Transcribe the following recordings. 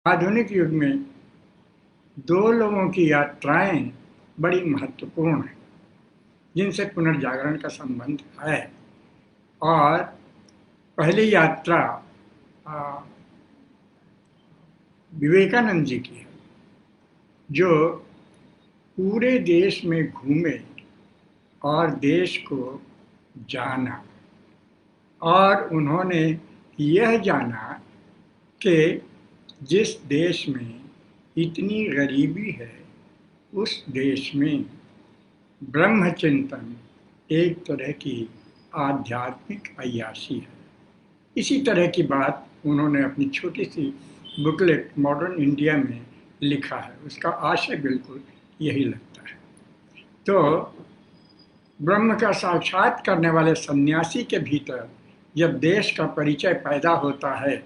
आधुनिक युग में दो लोगों की यात्राएं बड़ी महत्वपूर्ण हैं, जिनसे पुनर्जागरण का संबंध है। और पहली यात्रा आ, विवेकानंद जी की है, जो पूरे देश में घूमे और देश को जाना। और उन्होंने यह जाना कि जिस देश में इतनी गरीबी है, उस देश में ब्रह्मचिंतन एक तरह की आध्यात्मिक अय्याशी है। इसी तरह की बात उन्होंने अपनी छोटी सी बुकलेट मॉडर्न इंडिया में लिखा है। उसका आशय बिल्कुल यही लगता है। तो ब्रह्म का साक्षात करने वाले सन्यासी के भीतर जब देश का परिचय पैदा होता है,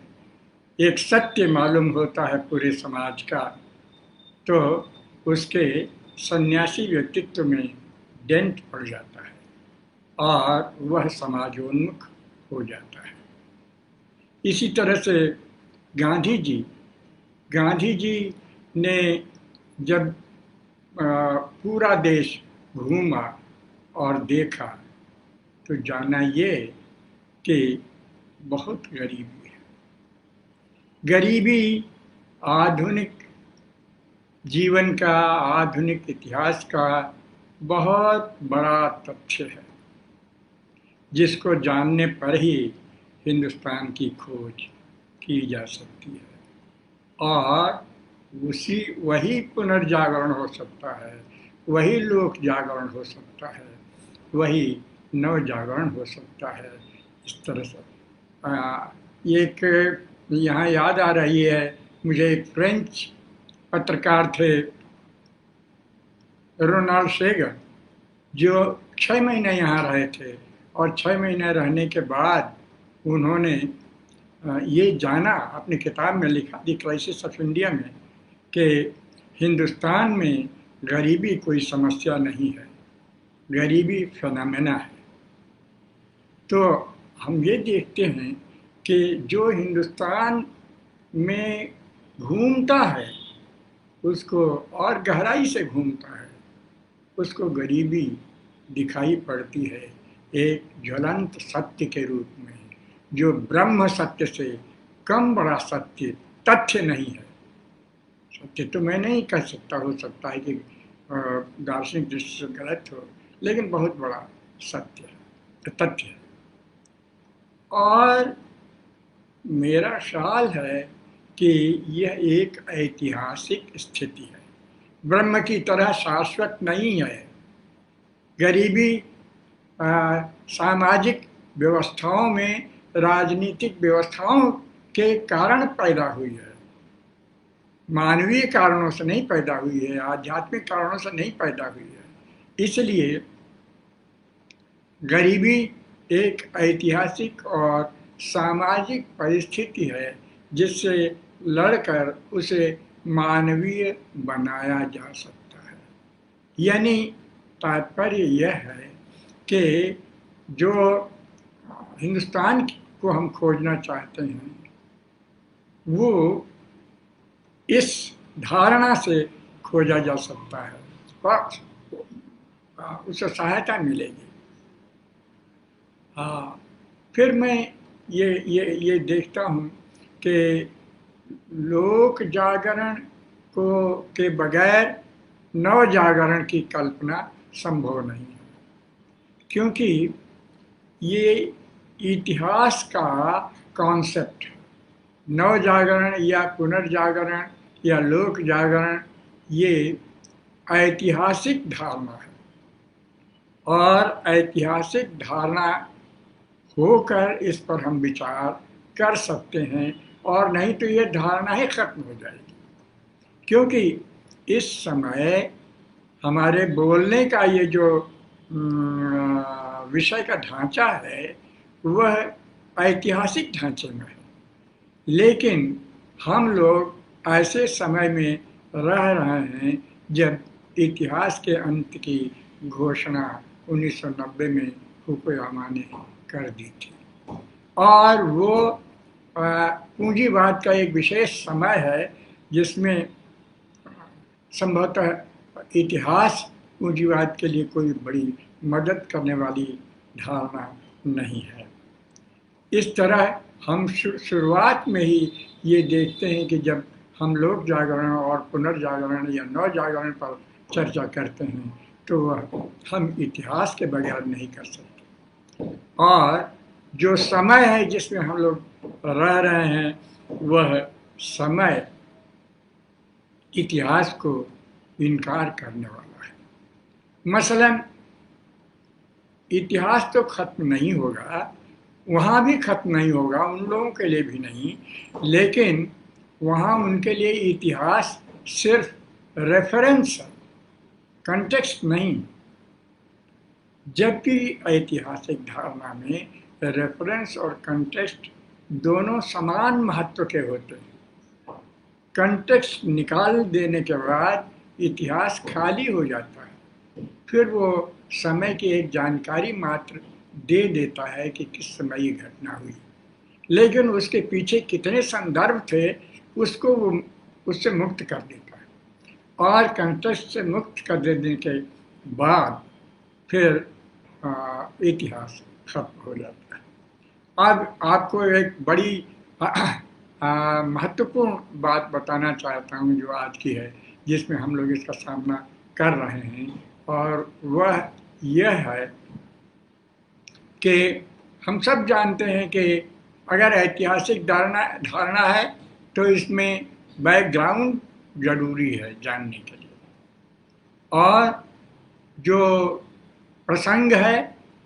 एक सत्य मालूम होता है पूरे समाज का, तो उसके सन्यासी व्यक्तित्व में डेंट पड़ जाता है और वह समाजोन्मुख हो जाता है। इसी तरह से गांधी जी गांधी जी ने जब पूरा देश घूमा और देखा, तो जाना ये कि बहुत गरीबी है। गरीबी आधुनिक जीवन का, आधुनिक इतिहास का बहुत बड़ा तथ्य है, जिसको जानने पर ही हिंदुस्तान की खोज की जा सकती है। और वही पुनर्जागरण हो सकता है, वही लोक जागरण हो सकता है, वही नव जागरण हो सकता है। इस तरह से एक यहाँ याद आ रही है मुझे, एक फ्रेंच पत्रकार थे रोनाल्ड सेगर, जो 6 महीने यहाँ रहे थे। और 6 महीने रहने के बाद उन्होंने ये जाना, अपनी किताब में लिखा, द क्राइसिस ऑफ इंडिया में, कि हिंदुस्तान में गरीबी कोई समस्या नहीं है, गरीबी फिनोमेना है। तो हम ये देखते हैं कि जो हिंदुस्तान में घूमता है, उसको और गहराई से घूमता है, उसको गरीबी दिखाई पड़ती है एक ज्वलंत सत्य के रूप में, जो ब्रह्म सत्य से कम बड़ा सत्य तथ्य नहीं है। सत्य तो मैं नहीं कह सकता, हो सकता है कि दार्शनिक दृष्टि से गलत हो, लेकिन बहुत बड़ा सत्य है, तथ्य है। और मेरा ख्याल है कि यह एक ऐतिहासिक स्थिति है, ब्रह्म की तरह शाश्वत नहीं है। गरीबी सामाजिक व्यवस्थाओं में, राजनीतिक व्यवस्थाओं के कारण पैदा हुई है, मानवीय कारणों से नहीं पैदा हुई है, आध्यात्मिक कारणों से नहीं पैदा हुई है। इसलिए गरीबी एक ऐतिहासिक और सामाजिक परिस्थिति है, जिससे लड़कर उसे मानवीय बनाया जा सकता है। यानी तात्पर्य यह है कि जो हिंदुस्तान को हम खोजना चाहते हैं, वो इस धारणा से खोजा जा सकता है और उससे सहायता मिलेगी। हाँ, फिर मैं ये देखता हूँ कि लोक जागरण को के बगैर नव जागरण की कल्पना संभव नहीं है, क्योंकि ये इतिहास का कॉन्सेप्ट है। नव जागरण या पुनर्जागरण या लोक जागरण ये ऐतिहासिक धारणा है, और ऐतिहासिक धारणा होकर इस पर हम विचार कर सकते हैं, और नहीं तो ये धारणा ही खत्म हो जाएगी। क्योंकि इस समय हमारे बोलने का ये जो विषय का ढांचा है, वह ऐतिहासिक ढांचे में है। लेकिन हम लोग ऐसे समय में रह रहे हैं जब इतिहास के अंत की घोषणा 1990 में फुकुयामा ने कर दी थी, और वो पूंजीवाद का एक विशेष समय है जिसमें संभवतः इतिहास पूंजीवाद के लिए कोई बड़ी मदद करने वाली धारणा नहीं है। इस तरह हम शुरुआत में ही ये देखते हैं कि जब हम लोक जागरण और पुनर्जागरण या नव जागरण पर चर्चा करते हैं तो वह हम इतिहास के बगैर नहीं कर सकते। और जो समय है जिसमें हम लोग रह रहे हैं वह समय इतिहास को इनकार करने वाला है। मसलन इतिहास तो खत्म नहीं होगा, वहाँ भी खत्म नहीं होगा, उन लोगों के लिए भी नहीं, लेकिन वहाँ उनके लिए इतिहास सिर्फ रेफरेंस है, कंटेक्स्ट नहीं। जबकि ऐतिहासिक धारणा में रेफरेंस और कंटेक्स्ट दोनों समान महत्व के होते हैं। कंटेक्स्ट निकाल देने के बाद इतिहास खाली हो जाता है, फिर वो समय की एक जानकारी मात्र दे देता है कि किस समय ये घटना हुई, लेकिन उसके पीछे कितने संदर्भ थे उसको वो उससे मुक्त कर देता है। और कंटेक्स्ट से मुक्त कर देने के बाद फिर इतिहास खत्म हो जाता है। अब आपको एक बड़ी महत्वपूर्ण बात बताना चाहता हूँ जो आज की है, जिसमें हम लोग इसका सामना कर रहे हैं, और वह यह है कि हम सब जानते हैं कि अगर ऐतिहासिक धारणा है तो इसमें बैकग्राउंड जरूरी है जानने के लिए, और जो प्रसंग है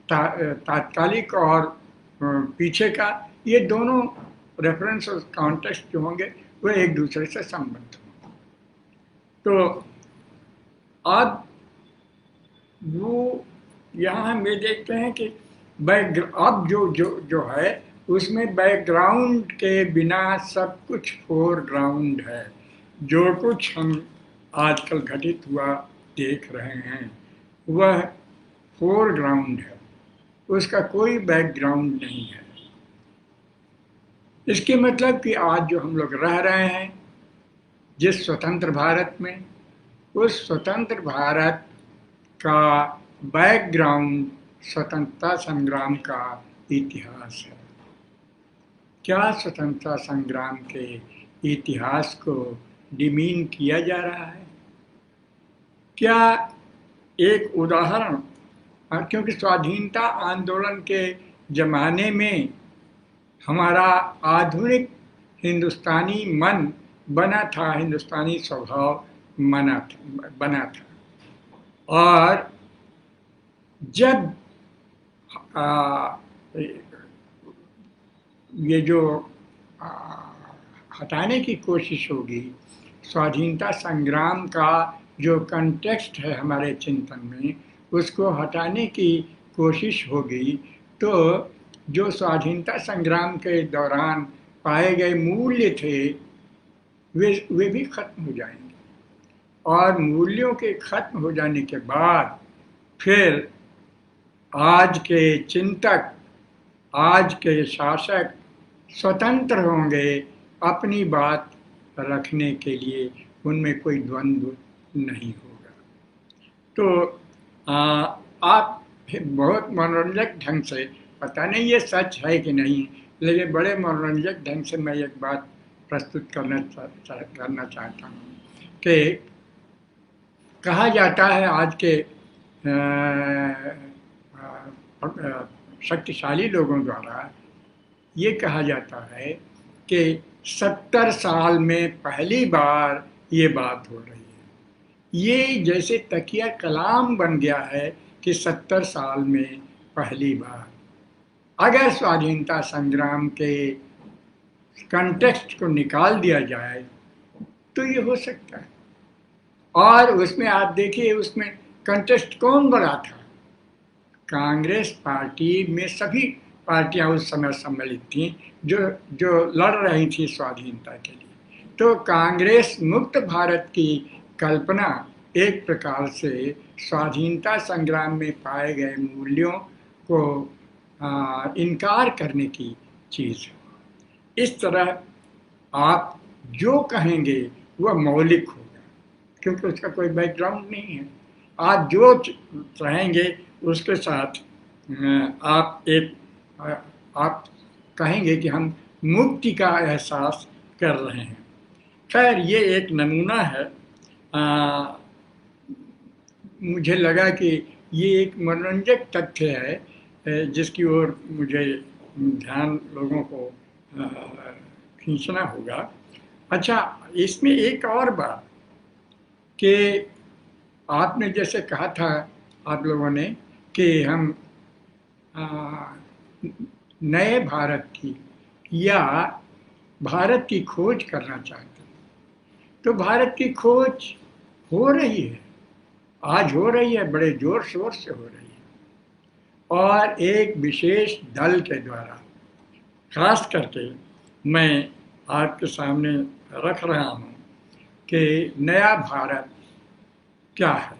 तात्कालिक और पीछे का, ये दोनों रेफरेंस और कॉन्टेक्स्ट जो होंगे वो एक दूसरे से संबद्ध होंगे। तो अब वो यहाँ हम ये देखते हैं कि अब जो है उसमें बैकग्राउंड के बिना सब कुछ फोरग्राउंड है। जो कुछ हम आजकल घटित हुआ देख रहे हैं वह फोरग्राउंड है, उसका कोई बैकग्राउंड नहीं है। इसके मतलब कि आज जो हम लोग रह रहे हैं जिस स्वतंत्र भारत में, उस स्वतंत्र भारत का बैकग्राउंड स्वतंत्रता संग्राम का इतिहास है। क्या स्वतंत्रता संग्राम के इतिहास को डिमीन किया जा रहा है? क्या एक उदाहरण, क्योंकि स्वाधीनता आंदोलन के ज़माने में हमारा आधुनिक हिंदुस्तानी मन बना था, हिंदुस्तानी स्वभाव बना था, और जब ये जो हटाने की कोशिश होगी, स्वाधीनता संग्राम का जो कंटेक्स्ट है हमारे चिंतन में, उसको हटाने की कोशिश होगी, तो जो स्वाधीनता संग्राम के दौरान पाए गए मूल्य थे वे भी खत्म हो जाएंगे। और मूल्यों के खत्म हो जाने के बाद फिर आज के चिंतक, आज के शासक स्वतंत्र होंगे अपनी बात रखने के लिए, उनमें कोई द्वंद्व नहीं होगा। तो आप बहुत मनोरंजक ढंग से, पता नहीं ये सच है कि नहीं, लेकिन बड़े मनोरंजक ढंग से मैं एक बात प्रस्तुत करना चाहता हूँ कि कहा जाता है आज के शक्तिशाली लोगों द्वारा ये कहा जाता है कि 70 साल में पहली बार ये बात हो रही है। ये जैसे तकिया कलाम बन गया है कि 70 साल में पहली बार। अगर स्वाधीनता संग्राम के कंटेक्स्ट को निकाल दिया जाए तो ये हो सकता है। और उसमें आप देखिए, उसमें कंटेक्स्ट कौन बड़ा था? कांग्रेस पार्टी में सभी पार्टियां उस समय सम्मिलित थीं जो लड़ रही थी स्वाधीनता के लिए। तो कांग्रेस मुक्त भारत की कल्पना एक प्रकार से स्वाधीनता संग्राम में पाए गए मूल्यों को इनकार करने की चीज़ है। इस तरह आप जो कहेंगे वह मौलिक होगा, क्योंकि उसका कोई बैकग्राउंड नहीं है। आप जो चाहेंगे उसके साथ आप कहेंगे कि हम मुक्ति का एहसास कर रहे हैं। खैर, ये एक नमूना है। मुझे लगा कि ये एक मनोरंजक तथ्य है जिसकी ओर मुझे ध्यान लोगों को खींचना होगा। अच्छा, इसमें एक और बात कि आपने जैसे कहा था, आप लोगों ने, कि हम नए भारत की या भारत की खोज करना चाहते हैं। तो भारत की खोज हो रही है, आज हो रही है, बड़े जोर शोर से हो रही है, और एक विशेष दल के द्वारा। खास करके मैं आपके सामने रख रहा हूँ कि नया भारत क्या है,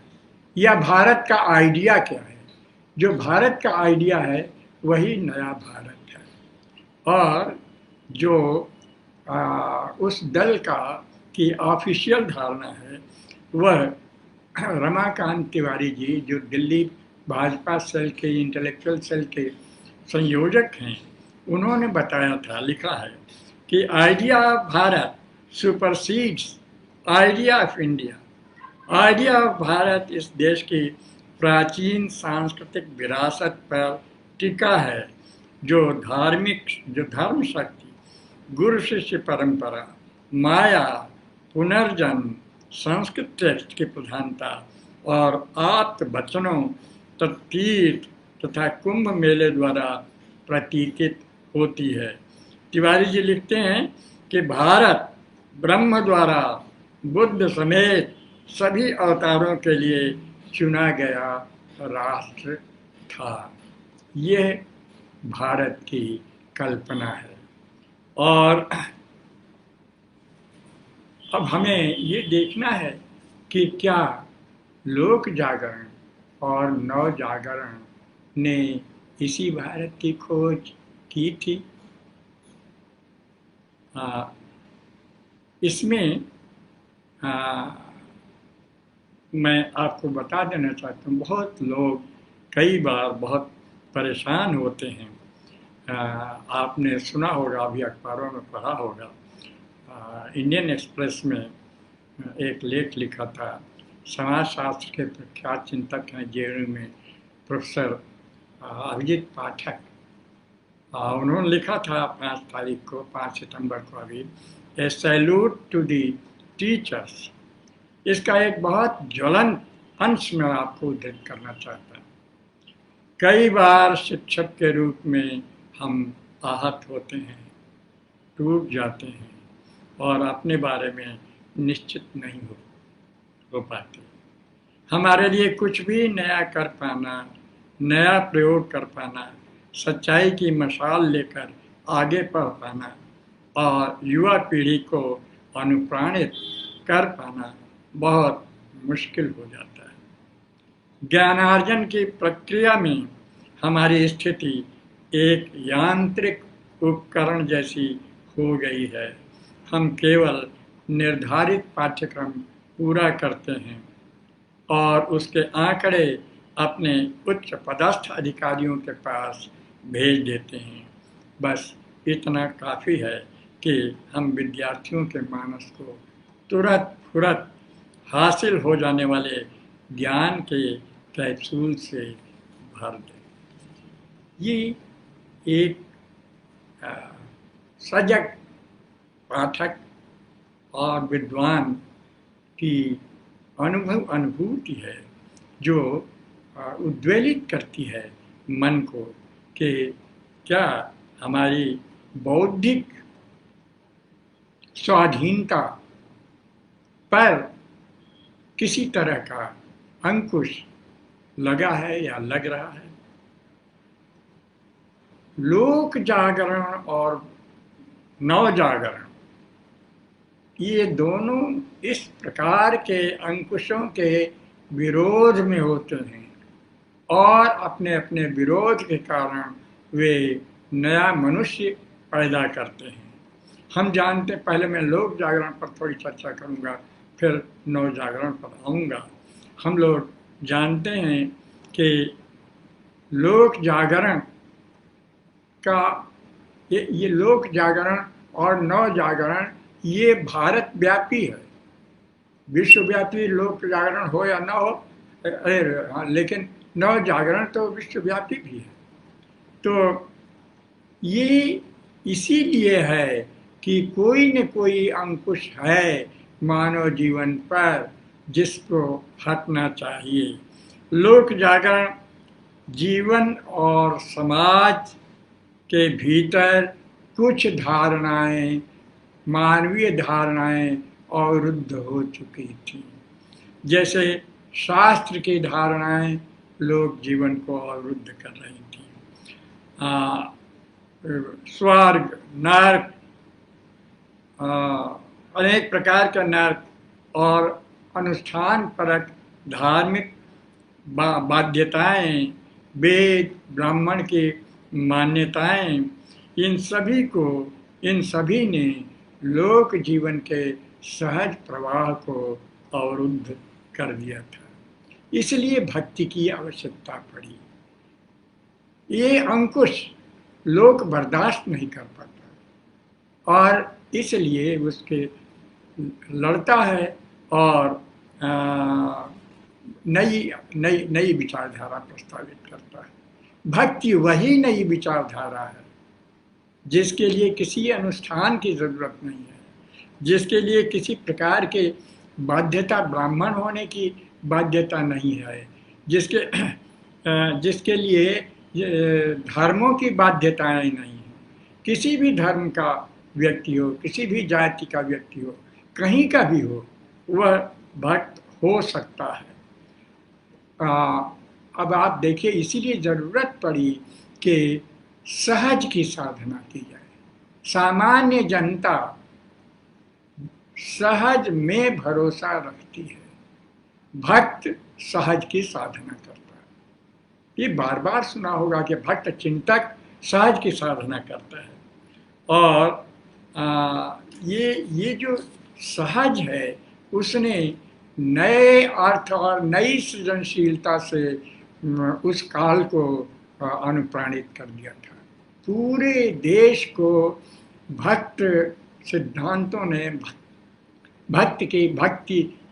या भारत का आइडिया क्या है। जो भारत का आइडिया है वही नया भारत है। और जो उस दल का की ऑफिशियल धारणा है, वह रमाकांत तिवारी जी, जो दिल्ली भाजपा सेल के इंटेलेक्चुअल सेल के संयोजक हैं, उन्होंने बताया था, लिखा है कि idea of Bharat supersedes idea of India. Idea of Bharat इस देश की प्राचीन सांस्कृतिक विरासत पर टिका है, जो धर्म शक्ति, गुरु शिष्य परंपरा, माया, पुनर्जन्म, संस्कृत टेक्स्ट की प्रधानता और आप्त वचनों, तीर्थ तथा कुंभ मेले द्वारा प्रतीकित होती है। तिवारी जी लिखते हैं कि भारत ब्रह्म द्वारा बुद्ध समेत सभी अवतारों के लिए चुना गया राष्ट्र था। यह भारत की कल्पना है। और अब हमें ये देखना है कि क्या लोक जागरण और नव जागरण ने इसी भारत की खोज की थी। इसमें मैं आपको बता देना चाहता हूँ, बहुत लोग कई बार बहुत परेशान होते हैं। आपने सुना होगा, अभी अखबारों में पढ़ा होगा, इंडियन एक्सप्रेस में एक लेख लिखा था। समाजशास्त्र के प्रख्यात चिंतक हैं जेएनयू में प्रोफेसर अभिजीत पाठक। उन्होंने लिखा था 5 सितंबर को अभी, ए सैल्यूट टू दी टीचर्स। इसका एक बहुत ज्वलंत अंश मैं आपको उद्धृत करना चाहता हूँ। कई बार शिक्षक के रूप में हम आहत होते हैं, टूट जाते हैं और अपने बारे में निश्चित नहीं हो पाते। हमारे लिए कुछ भी नया कर पाना, नया प्रयोग कर पाना, सच्चाई की मशाल लेकर आगे बढ़ पाना और युवा पीढ़ी को अनुप्राणित कर पाना बहुत मुश्किल हो जाता है। ज्ञानार्जन की प्रक्रिया में हमारी स्थिति एक यांत्रिक उपकरण जैसी हो गई है। हम केवल निर्धारित पाठ्यक्रम पूरा करते हैं और उसके आंकड़े अपने उच्च पदस्थ अधिकारियों के पास भेज देते हैं। बस इतना काफ़ी है कि हम विद्यार्थियों के मानस को तुरंत फुरत हासिल हो जाने वाले ज्ञान के कैप्सूल से भर दें। ये एक सजग पाठक और विद्वान की अनुभूति है, जो उद्वेलित करती है मन को कि क्या हमारी बौद्धिक स्वाधीनता पर किसी तरह का अंकुश लगा है या लग रहा है। लोक जागरण और नव जागरण, ये दोनों इस प्रकार के अंकुशों के विरोध में होते हैं और अपने अपने विरोध के कारण वे नया मनुष्य पैदा करते हैं। हम जानते, पहले मैं लोक जागरण पर थोड़ी चर्चा करूंगा, फिर नव जागरण पर आऊंगा। हम लोग जानते हैं कि लोक जागरण का ये लोक जागरण और नव जागरण ये भारत व्यापी है। विश्वव्यापी लोक जागरण हो या ना हो, अरे हाँ, लेकिन नव जागरण तो विश्वव्यापी भी है। तो ये इसीलिए है कि कोई न कोई अंकुश है मानव जीवन पर जिसको हटना चाहिए। लोक जागरण जीवन और समाज के भीतर कुछ धारणाएं, मानवीय धारणाएं अवरुद्ध हो चुकी थी। जैसे शास्त्र की धारणाएं लोक जीवन को अवरुद्ध कर रही थी। स्वर्ग, नर्क, अनेक प्रकार का नर्क और अनुष्ठान परक धार्मिक बाध्यताएं, वेद ब्राह्मण की मान्यताएं, इन सभी ने लोक जीवन के सहज प्रवाह को अवरुद्ध कर दिया था। इसलिए भक्ति की आवश्यकता पड़ी। ये अंकुश लोक बर्दाश्त नहीं कर पाता और इसलिए उसके लड़ता है और नई नई नई विचारधारा प्रस्तावित करता है। भक्ति वही नई विचारधारा है जिसके लिए किसी अनुष्ठान की जरूरत नहीं है, जिसके लिए किसी प्रकार के बाध्यता, ब्राह्मण होने की बाध्यता नहीं है, जिसके लिए धर्मों की बाध्यताएं नहीं है। किसी भी धर्म का व्यक्ति हो, किसी भी जाति का व्यक्ति हो, कहीं का भी हो, वह भक्त हो सकता है। अब आप देखिए, इसीलिए जरूरत पड़ी कि सहज की साधना की जाए। सामान्य जनता सहज में भरोसा रखती है, भक्त सहज की साधना करता है। ये बार बार सुना होगा कि भक्त चिंतक सहज की साधना करता है। और ये जो सहज है, उसने नए अर्थ और नई सृजनशीलता से उस काल को अनुप्राणित कर दिया था। पूरे देश को भक्त सिद्धांतों ने, भक्ति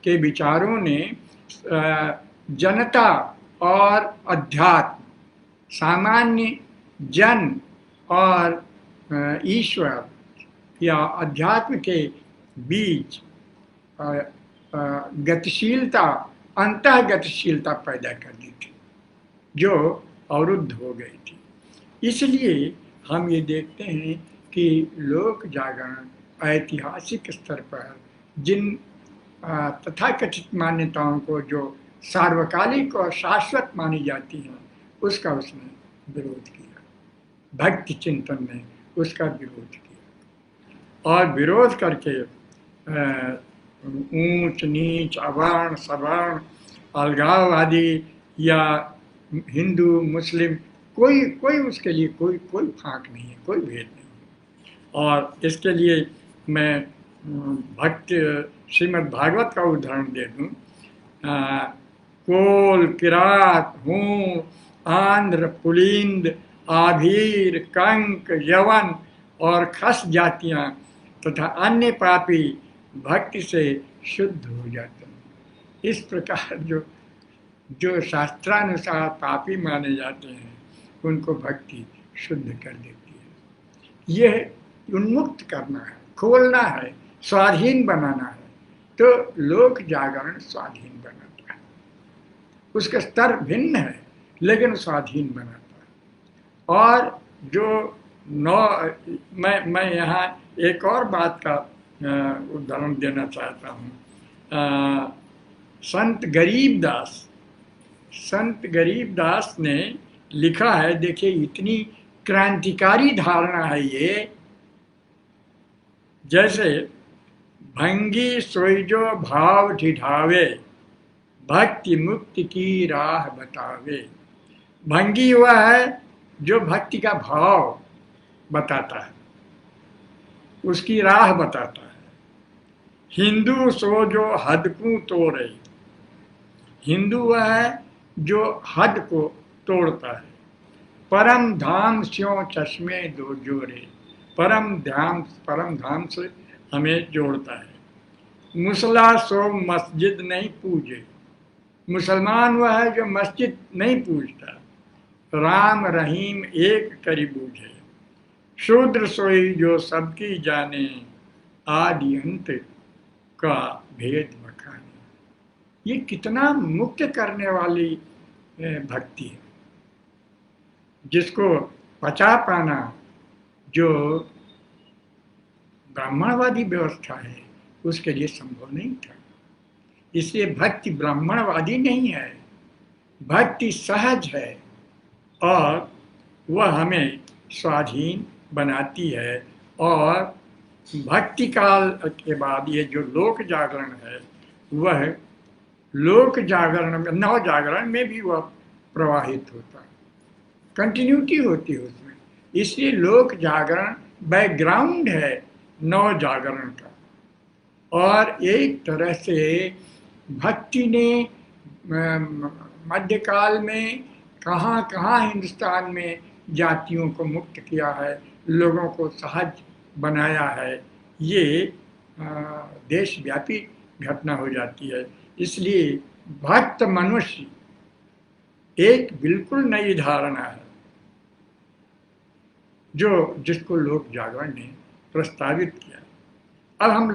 के विचारों ने जनता और अध्यात्म, सामान्य जन और ईश्वर या अध्यात्म के बीच गतिशीलता, अंतः गतिशीलता पैदा कर दी थी जो अवरुद्ध हो गई थी। इसलिए हम ये देखते हैं कि लोक जागरण ऐतिहासिक स्तर पर जिन तथाकथित मान्यताओं को जो सार्वकालिक और शाश्वत मानी जाती हैं, उसका उसने विरोध किया। भक्ति चिंतन ने उसका विरोध किया और विरोध करके ऊंच नीच, अवर्ण सवर्ण, अलगाववादी या हिंदू मुस्लिम, कोई उसके लिए कोई फांक नहीं है, कोई भेद नहीं। और इसके लिए मैं भक्त श्रीमद् भागवत का उदाहरण दे दूं। कोल, किरात, हूँ, आंध्र, पुलिंद, आभीर, कंक, यवन और खस जातियां तथा अन्य पापी भक्ति से शुद्ध हो जाते हैं। इस प्रकार जो शास्त्रानुसार पापी माने जाते हैं, उनको भक्ति शुद्ध कर देती है। यह उन्मुक्त करना है, खोलना है, स्वाधीन बनाना है। तो लोक जागरण स्वाधीन बनाता है। उसका स्तर भिन्न है, लेकिन स्वाधीन बनाता है। और जो मैं यहाँ एक और बात का उदाहरण देना चाहता हूँ। संत गरीबदास ने लिखा है, देखिए इतनी क्रांतिकारी धारणा है ये। जैसे भंगी सोईजो भाव ढिढावे, भक्ति मुक्ति की राह बतावे। भंगी हुआ है जो भक्ति का भाव बताता है, उसकी राह बताता है। हिंदू सो जो हद को तोड़े, हिंदू वह है जो हद को तोड़ता है। परम धाम स्यों चश्मे दो जोड़े, परम धाम से हमें जोड़ता है। मुसला सो मस्जिद नहीं पूजे, मुसलमान वह है जो मस्जिद नहीं पूजता। राम रहीम एक करी बूझे, शूद्र सोई जो सबकी जाने, आदि अंत का भेद बखाने। ये कितना मुक्त करने वाली भक्ति है, जिसको पचा पाना जो ब्राह्मणवादी व्यवस्था है उसके लिए संभव नहीं था। इसलिए भक्ति ब्राह्मणवादी नहीं है, भक्ति सहज है और वह हमें स्वाधीन बनाती है। और भक्ति काल के बाद ये जो लोक जागरण है, वह लोक जागरण में, नव जागरण में भी वह प्रवाहित होता है, कंटिन्यूटी होती है उसमें। इसलिए लोक जागरण बैकग्राउंड है नव जागरण का। और एक तरह से भक्ति ने मध्यकाल में कहाँ कहाँ हिंदुस्तान में जातियों को मुक्त किया है, लोगों को सहज बनाया है, ये देशव्यापी घटना हो जाती है। इसलिए भक्त मनुष्य एक बिल्कुल नई धारणा है जिसको लोक जागरण ने प्रस्तावित किया। अब हम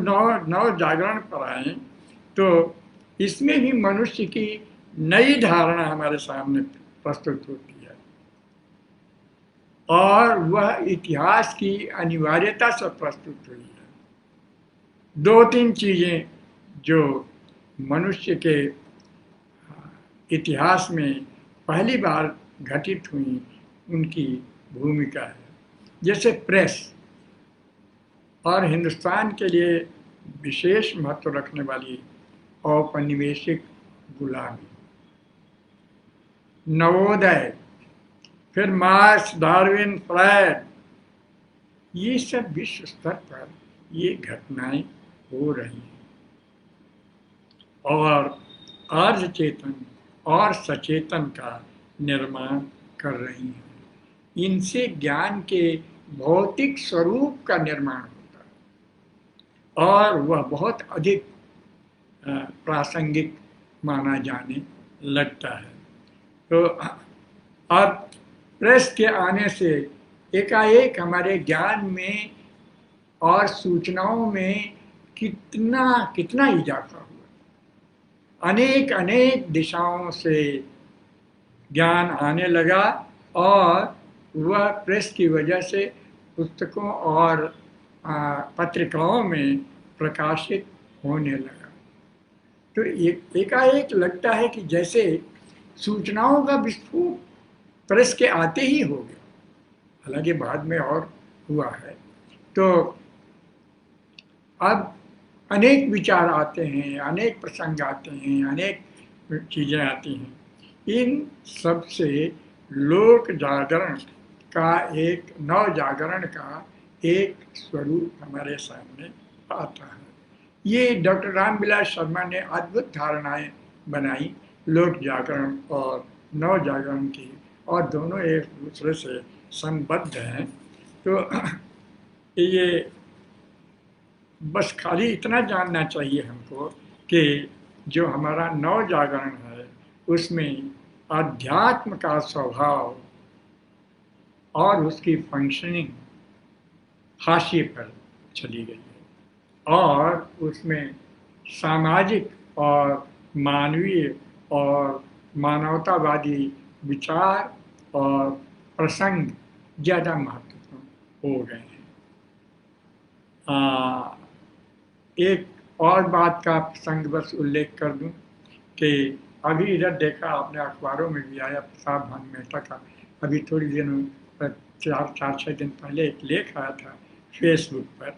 नव जागरण पर आए तो इसमें भी मनुष्य की नई धारणा हमारे सामने प्रस्तुत होती है, और वह इतिहास की अनिवार्यता से प्रस्तुत हुई है। दो तीन चीजें जो मनुष्य के इतिहास में पहली बार घटित हुई, उनकी भूमिका है। जैसे प्रेस, और हिंदुस्तान के लिए विशेष महत्व रखने वाली औपनिवेशिक गुलामी, नवोदय, फिर मार्क्स, डार्विन, फ्रायड, ये सब विश्व स्तर पर ये घटनाएं हो रही हैं और आर्य चेतन और सचेतन का निर्माण कर रही हैं। इनसे ज्ञान के भौतिक स्वरूप का निर्माण होता है और वह बहुत अधिक प्रासंगिक माना जाने लगता है। तो अब प्रेस के आने से एकाएक हमारे ज्ञान में और सूचनाओं में कितना कितना इजाफा हुआ। अनेक अनेक दिशाओं से ज्ञान आने लगा और वह प्रेस की वजह से पुस्तकों और पत्रिकाओं में प्रकाशित होने लगा। तो एकाएक लगता है कि जैसे सूचनाओं का विस्फोट प्रेस के आते ही हो गया, हालांकि बाद में और हुआ है। तो अब अनेक विचार आते हैं, अनेक प्रसंग आते हैं, अनेक चीज़ें आती हैं। इन सब से लोक जागरण का एक नव जागरण का एक स्वरूप हमारे सामने आता है। ये डॉक्टर रामविलास शर्मा ने अद्भुत धारणाएं बनाई लोक जागरण और नव जागरण की, और दोनों एक दूसरे से संबद्ध हैं। तो ये बस खाली इतना जानना चाहिए हमको कि जो हमारा नव जागरण है उसमें आध्यात्म का स्वभाव और उसकी फंक्शनिंग हाशिए पर चली गई है, और उसमें सामाजिक और मानवीय और मानवतावादी विचार और प्रसंग ज़्यादा महत्वपूर्ण हो गए हैं। एक और बात का प्रसंग बस उल्लेख कर दूं कि अभी इधर देखा आपने, अखबारों में भी आया, प्रताप भानु मेहता का अभी थोड़ी दिनों चार छः दिन पहले एक लेख आया था फेसबुक पर।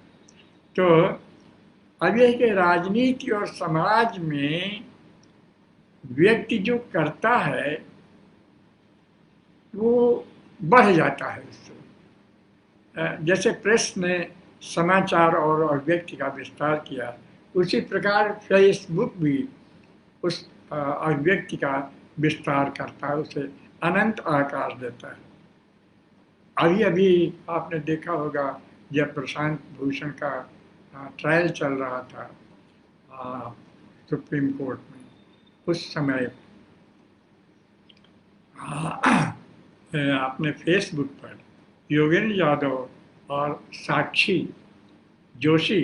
तो अब यह कि राजनीति और समाज में व्यक्ति जो करता है वो बढ़ जाता है उससे। जैसे प्रेस ने समाचार और अभिव्यक्ति का विस्तार किया, उसी प्रकार फेसबुक भी उस अभिव्यक्ति का विस्तार करता है, उसे अनंत आकार देता है। अभी अभी आपने देखा होगा जब प्रशांत भूषण का ट्रायल चल रहा था सुप्रीम कोर्ट में, उस समय आपने फेसबुक पर योगेंद्र यादव और साक्षी जोशी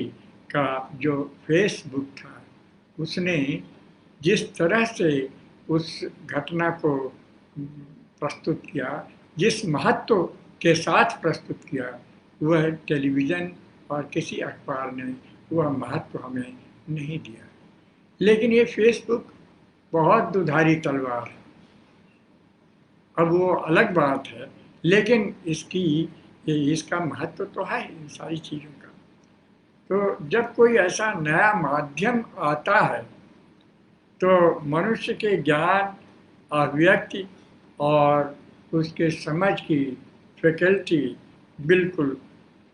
का जो फेसबुक था, उसने जिस तरह से उस घटना को प्रस्तुत किया, जिस महत्व के साथ प्रस्तुत किया, वह टेलीविज़न और किसी अखबार ने वह महत्व हमें नहीं दिया। लेकिन ये फेसबुक बहुत दुधारी तलवार है। अब वो अलग बात है, लेकिन इसका महत्व तो है इन सारी चीज़ों का। तो जब कोई ऐसा नया माध्यम आता है तो मनुष्य के ज्ञान, अभिव्यक्ति और उसके समझ की फैकल्टी बिल्कुल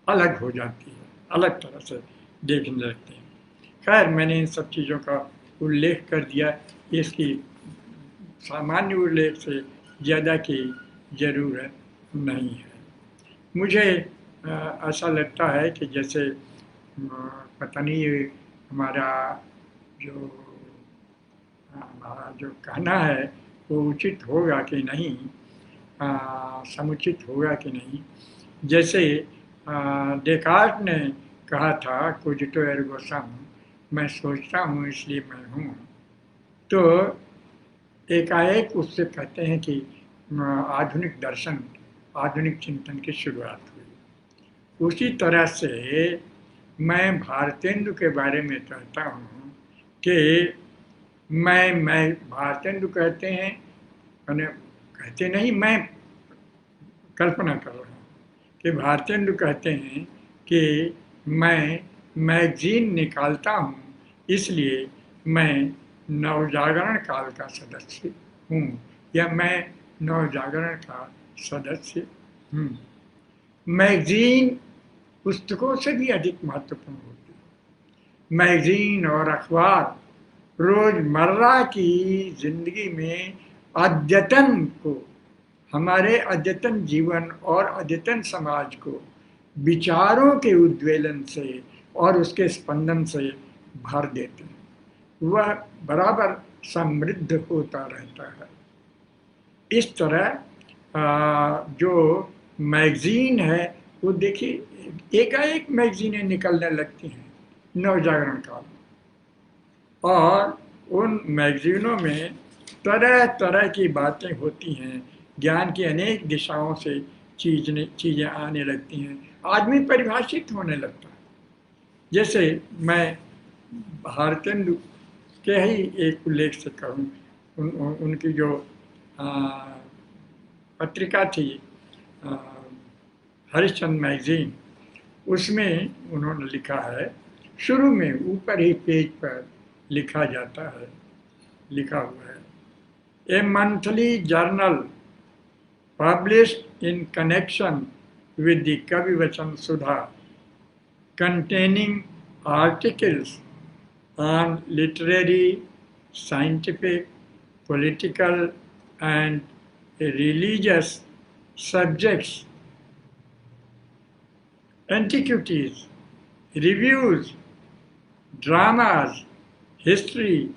अलग हो जाती है, अलग तरह से देखने लगते हैं। खैर, मैंने इन सब चीज़ों का उल्लेख कर दिया, इसकी सामान्य उल्लेख से ज़्यादा की ज़रूरत नहीं है। मुझे ऐसा लगता है कि जैसे पता नहीं ये हमारा जो कहना है वो उचित होगा कि नहीं, समुचित होगा कि नहीं। जैसे डेकार्ट ने कहा था कोजिटो एर्गो सम, मैं सोचता हूँ इसलिए मैं हूँ। तो एकाएक उससे कहते हैं कि आधुनिक दर्शन, आधुनिक चिंतन की शुरुआत हुई। उसी तरह से मैं भारतेंदु के बारे में कहता हूँ कि मैं भारतेंदु कहते हैं, मैंने कहते नहीं, मैं कल्पना कर रहा हूँ कि भारतेंदु कहते हैं कि मैं मैगजीन निकालता हूँ, इसलिए मैं नवजागरण काल का सदस्य हूँ, या मैं नवजागरण का सदस्य हूँ। मैगजीन पुस्तकों से भी अधिक महत्वपूर्ण होती है। मैगजीन और अखबार रोजमर्रा की जिंदगी में अद्यतन को, हमारे अद्यतन जीवन और अद्यतन समाज को विचारों के उद्वेलन से और उसके स्पंदन से भर देते हैं। वह बराबर समृद्ध होता रहता है। इस तरह जो मैगजीन है वो देखिए एकाएक मैगजीनें निकलने लगती हैं नवजागरण काल में, और उन मैगजीनों में तरह तरह की बातें होती हैं, ज्ञान की अनेक दिशाओं से चीज़ें आने लगती हैं, आदमी परिभाषित होने लगता है। जैसे मैं भारतेंदु के ही एक उल्लेख से कहूँ, उनकी जो पत्रिका थी हरिश्चंद्र मैगजीन, उसमें उन्होंने लिखा है, शुरू में ऊपर ही पेज पर लिखा जाता है, लिखा हुआ है, ए monthly journal published in connection with the Kavivachan Sudha, containing articles on literary, scientific, political and religious subjects, antiquities, reviews, dramas, history,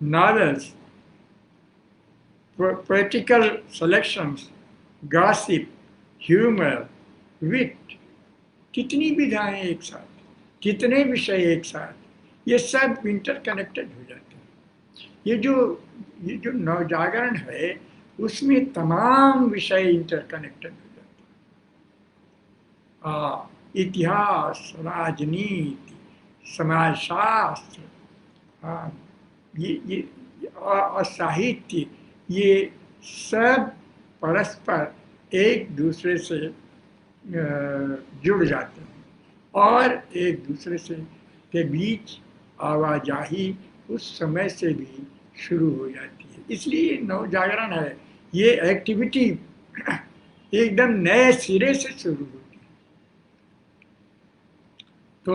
novels, poetical selections, gossip, humour, wit, कितनी विधाएं एक साथ, कितने विषय एक साथ, ये सब इंटरकनेक्टेड हो जाते हैं। ये जो नवजागरण है उसमें तमाम विषय इंटरकनेक्टेड हो जाते हैं। इतिहास, राजनीति, समाजशास्त्र, ये और साहित्य, ये सब परस्पर एक दूसरे से जुड़ जाते हैं और एक दूसरे से के बीच आवाजाही उस समय से भी शुरू हो जाती है। इसलिए नवजागरण है, ये एक्टिविटी एकदम नए सिरे से शुरू होती है। तो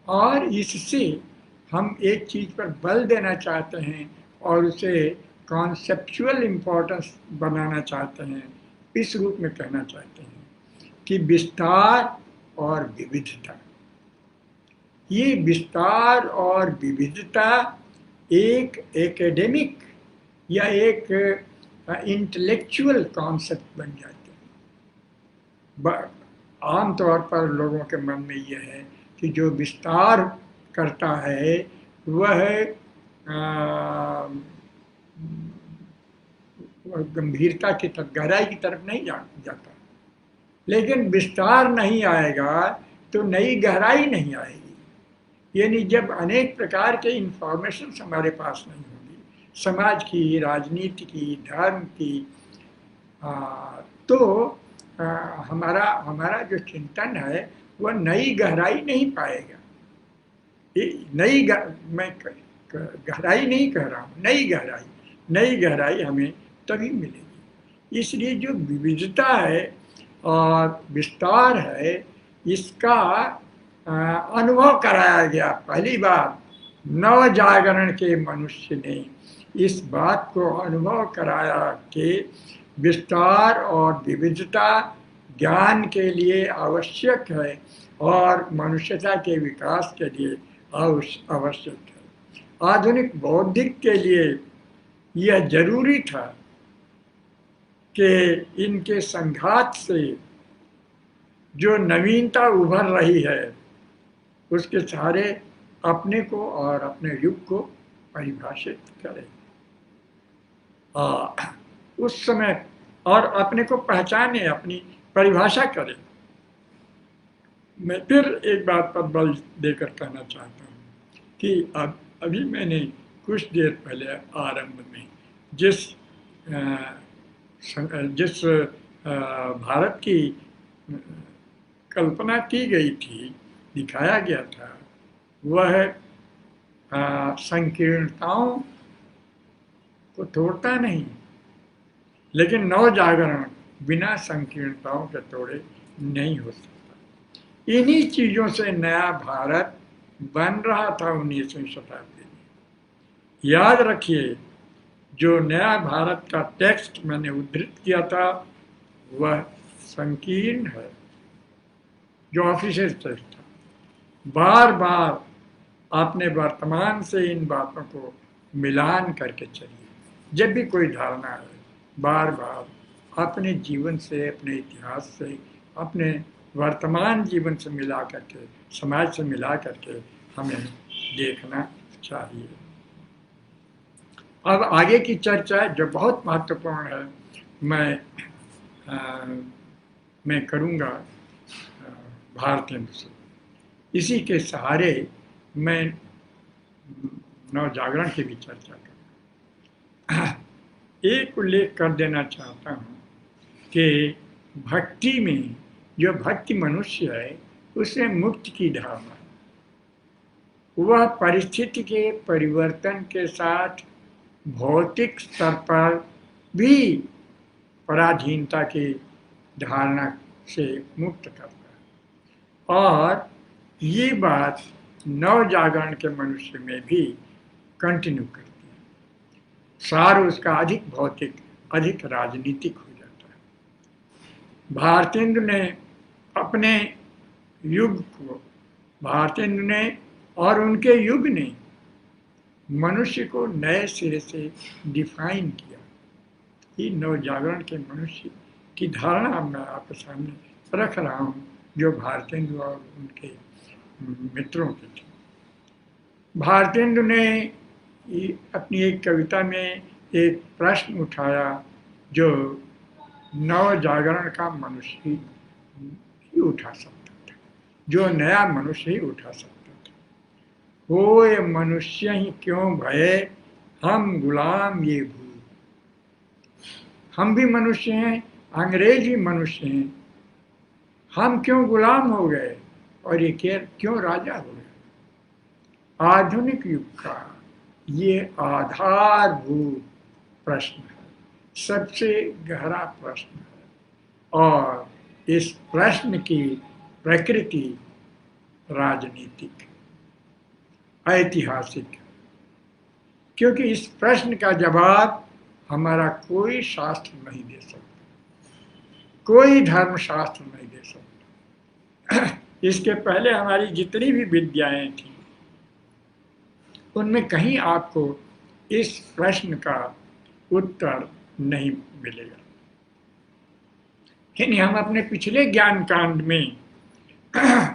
और इससे हम एक चीज़ पर बल देना चाहते हैं और उसे कॉन्सेप्चुअल इम्पोर्टेंस बनाना चाहते हैं, इस रूप में कहना चाहते हैं कि विस्तार और विविधता, ये विस्तार और विविधता एक एकेडमिक या एक इंटेलेक्चुअल कॉन्सेप्ट बन जाते हैं। आमतौर पर लोगों के मन में यह है कि जो विस्तार करता है वह गंभीरता की तरफ, गहराई की तरफ नहीं जाता। लेकिन विस्तार नहीं आएगा तो नई गहराई नहीं आएगी। यानी जब अनेक प्रकार के इंफॉर्मेशन हमारे पास नहीं होगी, समाज की, राजनीति की, धर्म की, तो हमारा जो चिंतन है वह नई गहराई नहीं पाएगा। मैं गहराई नहीं कह रहा हूँ, नई गहराई हमें तभी मिलेगी। इसलिए जो विविधता है और विस्तार है, इसका अनुभव कराया गया पहली बार नव जागरण के मनुष्य ने इस बात को अनुभव कराया कि विस्तार और विविधता ज्ञान के लिए आवश्यक है और मनुष्यता के विकास के लिए आवश्यक है। आधुनिक बौद्धिक के लिए यह जरूरी था कि इनके संघात से जो नवीनता उभर रही है उसके सहारे अपने को और अपने युग को परिभाषित करें, उस समय और अपने को पहचाने, अपनी परिभाषा करें। मैं फिर एक बात पर बल देकर कहना चाहता हूँ कि अभी मैंने कुछ देर पहले आरंभ में जिस भारत की कल्पना की गई थी, दिखाया गया था, वह संकीर्णताओं को तोड़ता नहीं, लेकिन नव जागरण बिना संकीर्णताओं के तोड़े नहीं हो सकता। इन्हीं चीज़ों से नया भारत बन रहा था 19वीं शताब्दी में। याद रखिए, जो नया भारत का टेक्स्ट मैंने उद्धृत किया था वह संकीर्ण है, जो ऑफिशियल टेक्स्ट था। बार बार आपने वर्तमान से इन बातों को मिलान करके चलिए। जब भी कोई धारणा है, बार बार अपने जीवन से, अपने इतिहास से, अपने वर्तमान जीवन से मिला करके, समाज से मिला करके हमें देखना चाहिए। अब आगे की चर्चा जो बहुत महत्वपूर्ण है, मैं करूँगा भारतेंदु से। इसी के सहारे मैं नव जागरण की भी चर्चा करूँगा। एक उल्लेख कर देना चाहता हूँ कि भक्ति में जो भक्ति मनुष्य है उसमें मुक्ति की धारणा, वह परिस्थिति के परिवर्तन के साथ भौतिक स्तर पर भी पराधीनता की धारणा से मुक्त करता है। और ये बात नव जागरण के मनुष्य में भी कंटिन्यू करती है। सार उसका अधिक भौतिक, अधिक राजनीतिक हो जाता है। भारतेंदु ने अपने युग को, भारतेंदु ने और उनके युग ने मनुष्य को नए सिरे से डिफाइन किया। ये नव जागरण के मनुष्य की धारणा मैं आपके सामने रख रहा हूँ, जो भारतेंदु और उनके मित्रों की थी। भारतेंदु ने अपनी एक कविता में एक प्रश्न उठाया जो नव जागरण का मनुष्य ही उठा सकता था, जो नया मनुष्य ही उठा सकता था। होए मनुष्य ही क्यों भये, हम गुलाम ये भूल। हम भी मनुष्य हैं, अंग्रेज भी मनुष्य हैं, हम क्यों गुलाम हो गए और ये क्यों राजा हो गए। आधुनिक युग का ये आधारभूत प्रश्न है, सबसे गहरा प्रश्न है। और इस प्रश्न की प्रकृति राजनीतिक, ऐतिहासिक, क्योंकि इस प्रश्न का जवाब हमारा कोई शास्त्र नहीं दे सकता, कोई धर्मशास्त्र नहीं दे सकता। इसके पहले हमारी जितनी भी विद्याएं थी उनमें कहीं आपको इस प्रश्न का उत्तर नहीं मिलेगा। यानी हम अपने पिछले ज्ञान कांड में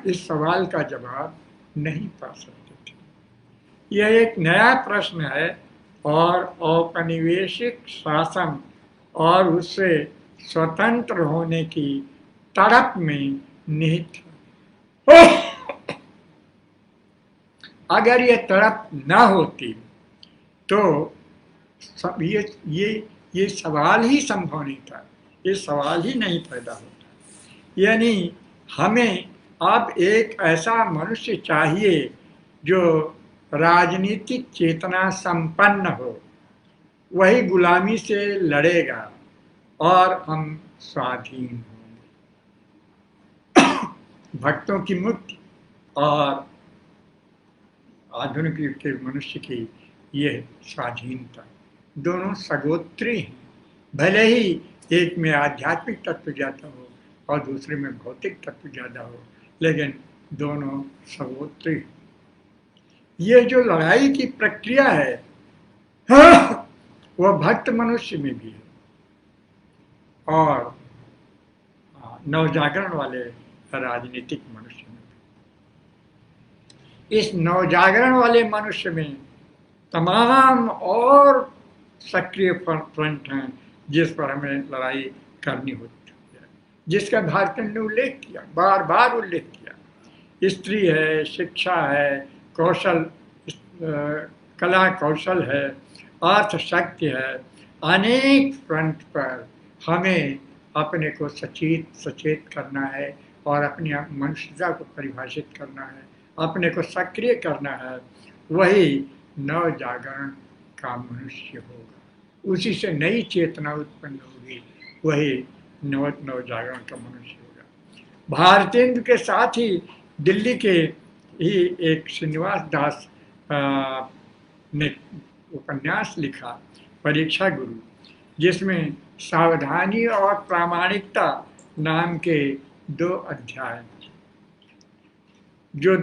इस सवाल का जवाब नहीं पा सकते थे। यह एक नया प्रश्न है और औपनिवेशिक शासन और उससे स्वतंत्र होने की तड़प में निहित है। अगर ये तड़प न होती तो ये सवाल ही संभव नहीं था, ये सवाल ही नहीं पैदा होता। यानी हमें अब एक ऐसा मनुष्य चाहिए जो राजनीतिक चेतना संपन्न हो, वही गुलामी से लड़ेगा और हम स्वाधीन होंगे। भक्तों की मुक्ति और आधुनिक युग के मनुष्य की यह स्वाधीनता दोनों सगोत्री हैं। भले ही एक में आध्यात्मिक तत्व ज़्यादा हो और दूसरे में भौतिक तत्व ज़्यादा हो, लेकिन दोनों सगोत्री हैं। ये जो लड़ाई की प्रक्रिया है वह भक्त मनुष्य में भी है और नवजागरण वाले राजनीतिक मनुष्य में भी। इस नवजागरण वाले मनुष्य में तमाम और सक्रिय फ्रंट हैं जिस पर हमें लड़ाई करनी होती है, जिसका भारत ने उल्लेख किया, बार बार उल्लेख किया। स्त्री है, शिक्षा है, कौशल, कला कौशल है, अर्थशक्ति है। अनेक फ्रंट पर हमें अपने को सचेत करना है और अपनी मनुष्यता को परिभाषित करना है, अपने को सक्रिय करना है। वही नव जागरण का मनुष्य होगा, उसी से नई चेतना उत्पन्न होगी, वही नव जागरण का मनुष्य होगा। भारतेंदु के साथ ही दिल्ली के ही एक श्रीनिवास दास ने उपन्यास लिखा, परीक्षा गुरु, जिसमें सावधानी और प्रामाणिकता नाम के 2 अध्याय। जो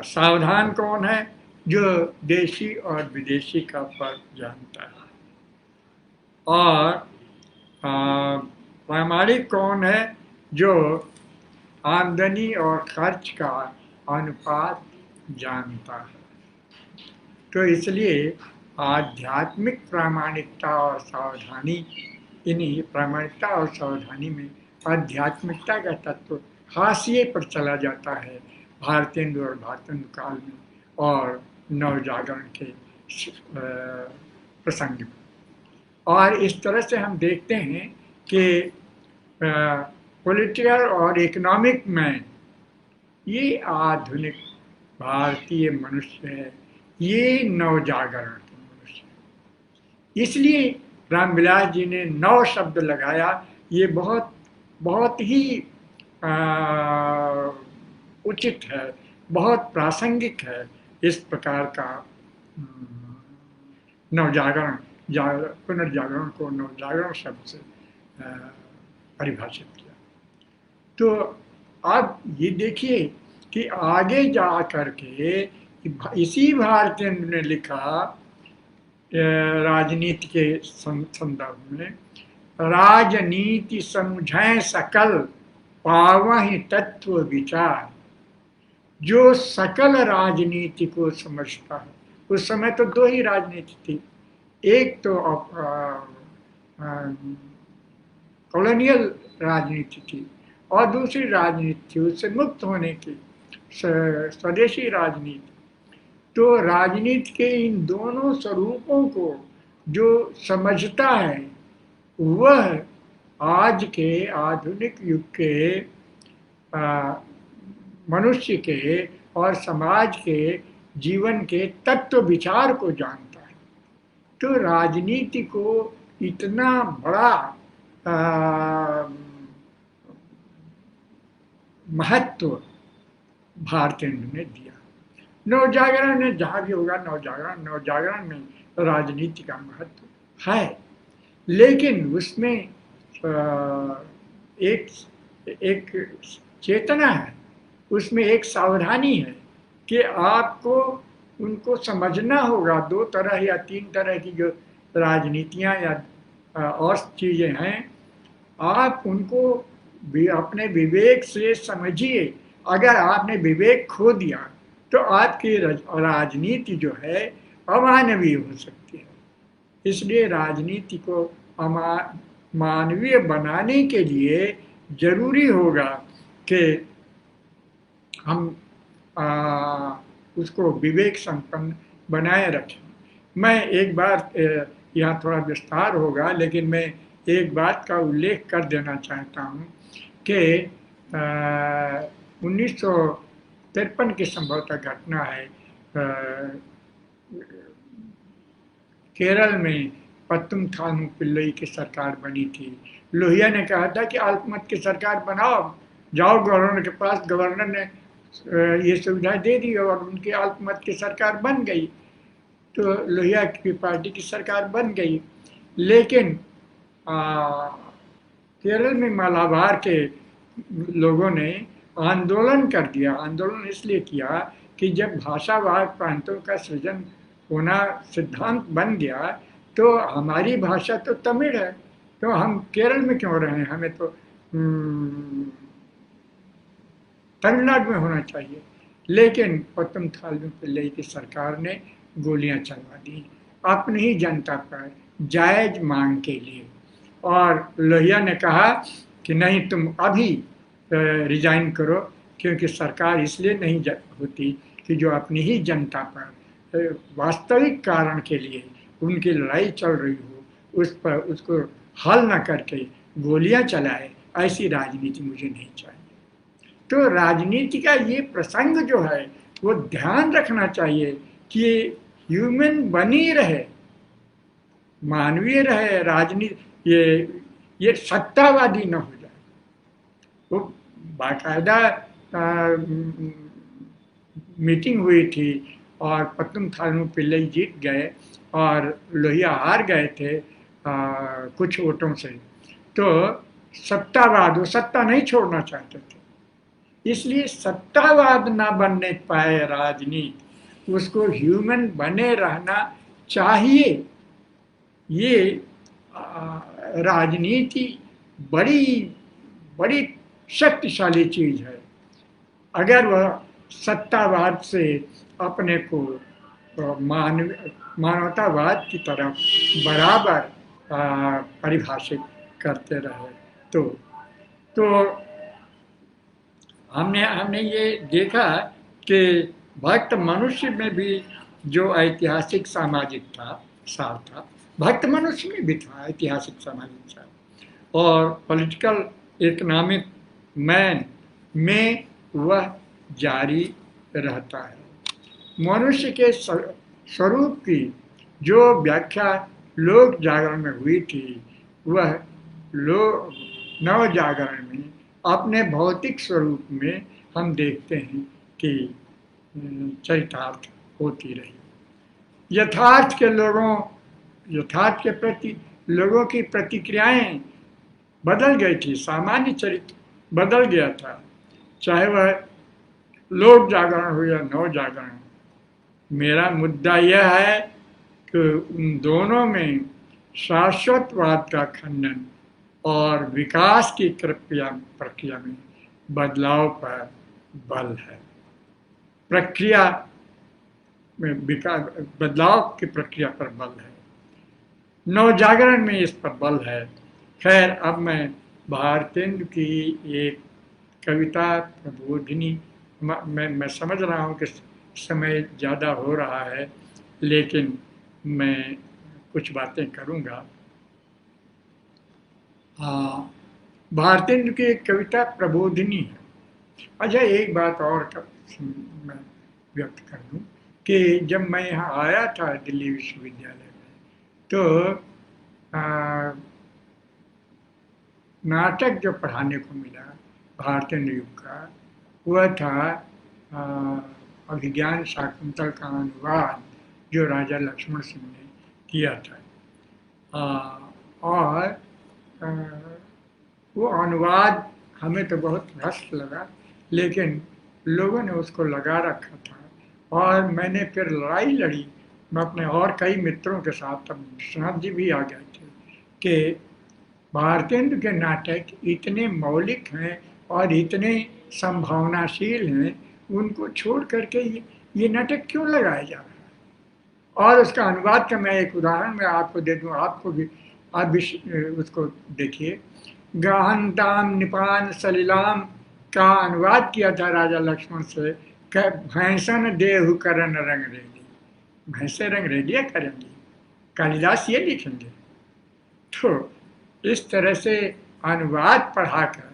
सावधान कौन है? जो देशी और विदेशी का फर्क जानता है। और प्रामाणिक कौन है? जो आमदनी और खर्च का अनुपात जानता है। तो इसलिए आध्यात्मिक प्रामाणिकता और सावधानी, इन्हीं प्रामाणिकता और सावधानी में आध्यात्मिकता का तत्व हाशिए पर चला जाता है भारतेंदु और भारतेंदु काल में और नवजागरण के प्रसंग में। और इस तरह से हम देखते हैं कि पॉलिटिकल और इकोनॉमिक मैन ये आधुनिक भारतीय मनुष्य है, ये नवजागरण के मनुष्य है। इसलिए रामविलास जी ने 9 शब्द लगाया। ये बहुत बहुत ही उचित है, बहुत प्रासंगिक है। इस प्रकार का नवजागरण, पुनर्जागरण को नवजागरण शब्द से परिभाषित किया। तो आप ये देखिए कि आगे जा करके इसी भारतेंदु ने लिखा राजनीति के संदर्भ में, राजनीति समझें सकल पावहि तत्व विचार। जो सकल राजनीति को समझता है, उस समय तो 2 ही राजनीति थी, एक तो कॉलोनियल राजनीति थी और दूसरी राजनीति थी उससे मुक्त होने की, स्वदेशी राजनीति। तो राजनीति के इन दोनों स्वरूपों को जो समझता है वह आज के आधुनिक युग के मनुष्य के और समाज के जीवन के तत्व विचार को जानता है। तो राजनीति को इतना बड़ा महत्व भारतेंदु ने दिया। नवजागरण में जहाँ भी होगा नवजागरण में राजनीति का महत्व है, लेकिन उसमें एक एक चेतना है, उसमें एक सावधानी है कि आपको उनको समझना होगा। दो तरह या तीन तरह की जो राजनीतियाँ या और चीज़ें हैं, आप उनको भी अपने विवेक से समझिए। अगर आपने विवेक खो दिया तो आपकी राजनीति जो है अमानवीय हो सकती है। इसलिए राजनीति को मानवीय बनाने के लिए जरूरी होगा कि हम उसको विवेक संपन्न बनाए रखें। मैं एक बार, यहाँ थोड़ा विस्तार होगा, लेकिन मैं एक बात का उल्लेख कर देना चाहता हूँ कि 1953 की संभवतः घटना है। केरल में पत्तुम थानु पिल्लई की सरकार बनी थी। लोहिया ने कहा था कि अल्पमत की सरकार बनाओ, जाओ गवर्नर के पास, गवर्नर ने ये सुविधा दे दी और उनकी अल्पमत की सरकार बन गई। तो लोहिया की पार्टी की सरकार बन गई। लेकिन केरल में मालाबार के लोगों ने आंदोलन कर दिया। आंदोलन इसलिए किया कि जब भाषावाद प्रांतों का सृजन होना सिद्धांत बन गया तो हमारी भाषा तो तमिल है, तो हम केरल में क्यों रहे, हमें तो तमिलनाडु में होना चाहिए। लेकिन पत्तम थालू पिल्लई की सरकार ने गोलियां चलवा दी अपनी ही जनता पर जायज मांग के लिए। और लोहिया ने कहा कि नहीं, तुम अभी रिजाइन करो, क्योंकि सरकार इसलिए नहीं होती कि जो अपनी ही जनता पर वास्तविक कारण के लिए उनकी लड़ाई चल रही हो उस पर उसको हल न करके गोलियां चलाए। ऐसी राजनीति मुझे नहीं चाहिए। तो राजनीति का ये प्रसंग जो है वो ध्यान रखना चाहिए कि ह्यूमन बनी रहे, मानवीय रहे। राजनीति ये सत्तावादी न हो जाए। वो बाकायदा मीटिंग हुई थी और पत्तुम थानु पिल्लई जीत गए और लोहिया हार गए थे कुछ वोटों से। तो सत्तावाद, वो सत्ता नहीं छोड़ना चाहते थे, इसलिए सत्तावाद ना बनने पाए राजनीति, उसको ह्यूमन बने रहना चाहिए। ये राजनीति बड़ी बड़ी शक्तिशाली चीज है। अगर वह सत्तावाद से अपने को मानवतावाद की तरफ बराबर परिभाषित करते रहे तो हमने ये देखा कि भक्त मनुष्य में भी जो ऐतिहासिक सामाजिक सार था, भक्त मनुष्य में भी था ऐतिहासिक सामाजिक सार, और पॉलिटिकल इकोनॉमिक मैन में वह जारी रहता है। मनुष्य के स्वरूप की जो व्याख्या लोक जागरण में हुई थी, वह नव जागरण में अपने भौतिक स्वरूप में हम देखते हैं कि चरितार्थ होती रही। यथार्थ के प्रति लोगों की प्रतिक्रियाएं बदल गई थी, सामान्य चरित्र बदल गया था, चाहे वह लोक जागरण हो या नव जागरण। मेरा मुद्दा यह है कि उन दोनों में शाश्वतवाद का खंडन और विकास की प्रक्रिया में बदलाव पर बल है। प्रक्रिया में विकास, बदलाव की प्रक्रिया पर बल है। नवजागरण में इस पर बल है। खैर, अब मैं भारतेंदु की एक कविता प्रबोधिनी, मैं समझ रहा हूँ कि समय ज़्यादा हो रहा है, लेकिन मैं कुछ बातें करूँगा। भारतेंदु की एक कविता प्रबोधिनी है। अच्छा, एक बात और मैं व्यक्त कर दूँ कि जब मैं यहाँ आया था दिल्ली विश्वविद्यालय में, तो नाटक जो पढ़ाने को मिला भारतेंदु युग का, वह था अभिज्ञान शाकुंतल का अनुवाद जो राजा लक्ष्मण सिंह ने किया था। और वो अनुवाद हमें तो बहुत भ्रष्ट लगा, लेकिन लोगों ने उसको लगा रखा था। और मैंने फिर लड़ाई लड़ी, मैं अपने और कई मित्रों के साथ, तब विश्वनाथ जी भी आ गए थे, कि भारतेंदु के नाटक इतने मौलिक हैं और इतने संभावनाशील हैं, उनको छोड़ करके ये नाटक क्यों लगाया जा रहा है। और उसका अनुवाद का मैं एक उदाहरण मैं आपको दे दूं, आपको भी, आप भी उसको देखिए। गहनताम निपान सलिलाम का अनुवाद किया था राजा लक्ष्मण से, भैंसन देहु करन रंग रेली, भैंसे रंग रेलिया करेंगी, कालिदास ये लिखेंगे। तो इस तरह से अनुवाद पढ़ाकर,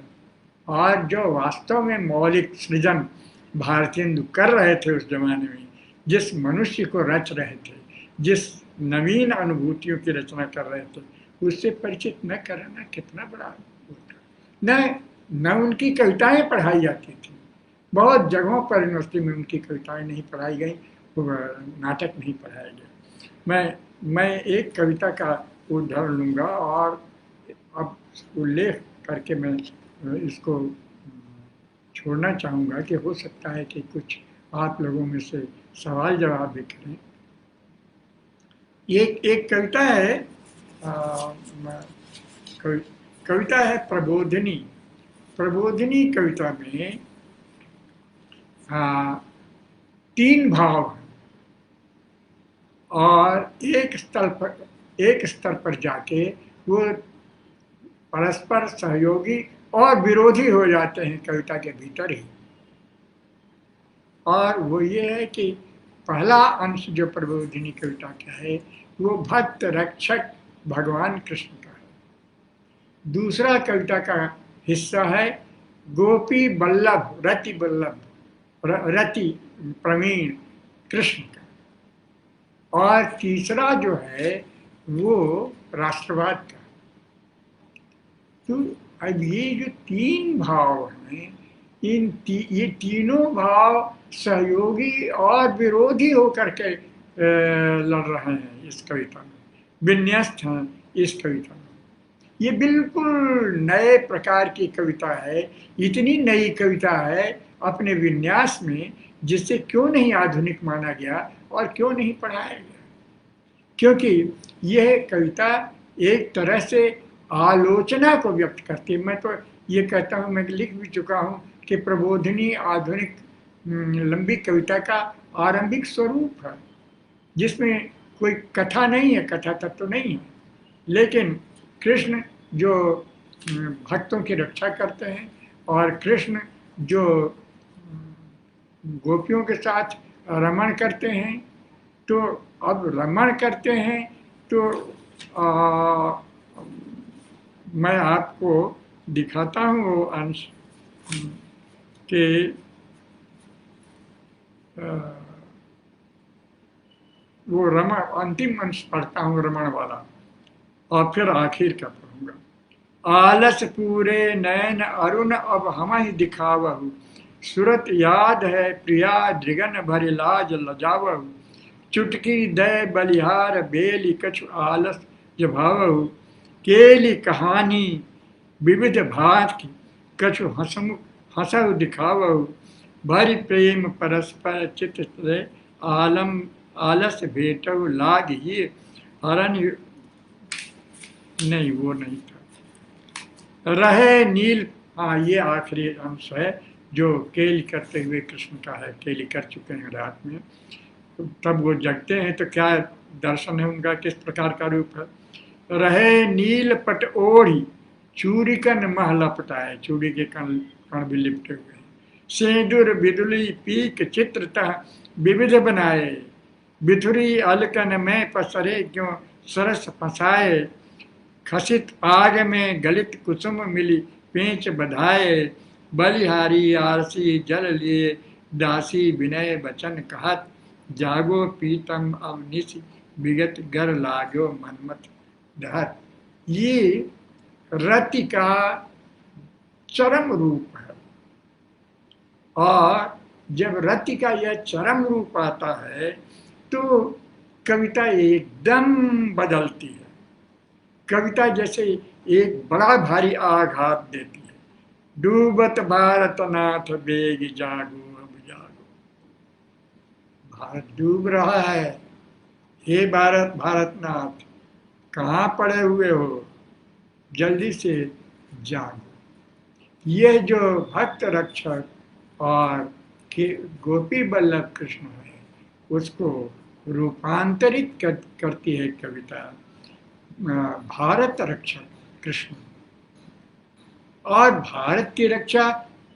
और जो वास्तव में मौलिक सृजन भारतेंदु कर रहे थे उस जमाने में, जिस मनुष्य को रच रहे थे, जिस नवीन अनुभूतियों की रचना कर रहे थे, उससे परिचित न कराना कितना बड़ा होता। न उनकी कविताएं पढ़ाई जाती थी, बहुत जगहों पर यूनिवर्सिटी में उनकी कविताएं नहीं पढ़ाई गई, नाटक नहीं पढ़ाया गया। मैं एक कविता का उदाहरण लूँगा और अब उल्लेख करके मैं इसको छोड़ना चाहूँगा कि हो सकता है कि कुछ आप लोगों में से सवाल जवाब भी करें। ये एक कविता है, कविता है प्रबोधिनी। प्रबोधिनी कविता में 3 भाव हैं, और एक स्तर पर जाके वो परस्पर सहयोगी और विरोधी हो जाते हैं कविता के भीतर ही। और वो ये है कि पहला अंश जो प्रबोधिनी कविता का है, वो भक्त रक्षक भगवान कृष्ण का है। दूसरा कविता का हिस्सा है गोपी बल्लभ, रति बल्लभ, रति प्रवीण कृष्ण का। और तीसरा जो है वो राष्ट्रवाद का। तो अब ये जो 3 भाव हैं, ये तीनों भाव सहयोगी और विरोधी होकर के लड़ रहे हैं इस कविता में, विन्यस्त हैं इस कविता में। ये बिल्कुल नए प्रकार की कविता है, इतनी नई कविता है अपने विन्यास में, जिससे क्यों नहीं आधुनिक माना गया और क्यों नहीं पढ़ाया गया। क्योंकि यह कविता एक तरह से आलोचना को व्यक्त करती है। मैं तो ये कहता हूँ, मैं लिख भी चुका हूँ कि प्रबोधिनी आधुनिक लंबी कविता का आरंभिक स्वरूप है, जिसमें कोई कथा नहीं है, कथा तत्व नहीं है, लेकिन कृष्ण जो भक्तों की रक्षा करते हैं, और कृष्ण जो गोपियों के साथ रमण करते हैं। तो अब रमण करते हैं तो मैं आपको दिखाता हूँ वो अंश कि वो रमण, अंतिम अंश पढ़ता हूँ रमण वाला, और फिर आखिर का पढ़ूंगा। आलस पूरे नैन अरुण अब हम ही दिखावहु, सूरत याद है प्रिया दृगन भरी लाज लजावहु, चुटकी दय बलिहार बेली कछु आलस जभावहु, केली कहानी विविध भात की कछु हसमुख हसहु दिखावहु, भरी प्रेम परस्पर चित आलम आलस भेटहु लाग ये हरण। नहीं, वो नहीं था। रहे नील, हाँ ये आखिरी अंश है जो केली करते हुए कृष्ण का है। केली कर चुके हैं रात में, तब वो जगते हैं तो क्या दर्शन है उनका, किस प्रकार का रूप है। रहे नील पट ओढ़ी चूड़ी कन मह लपटाए, चूड़ी के कण कण भी लिपटे हुए हैं। सिंदूर बिदुली पीक चित्रतः विविध बनाए, बिथुरी अलकन में पसरे क्यों सरस फसाए, खसित पाग में गलित कुसुम मिली पेंच बधाए, बलिहारी आरसी जल लिए दासी विनय बचन कहत, जागो पीतम अब निश विगत गर लागो मनमत डहत। ये रति का चरम रूप है, और जब रति का यह चरम रूप आता है तो कविता एकदम बदलती है। कविता जैसे एक बड़ा भारी आघात देती है। डूबत भारत नाथ बेग जागो अब जागो। भारत डूब रहा है, हे भारत भारत नाथ, कहाँ पड़े हुए हो, जल्दी से जागो। यह जो भक्त रक्षक और गोपी बल्लभ कृष्ण है, उसको रूपांतरित करती है कविता भारत रक्षक कृष्ण। और भारत की रक्षा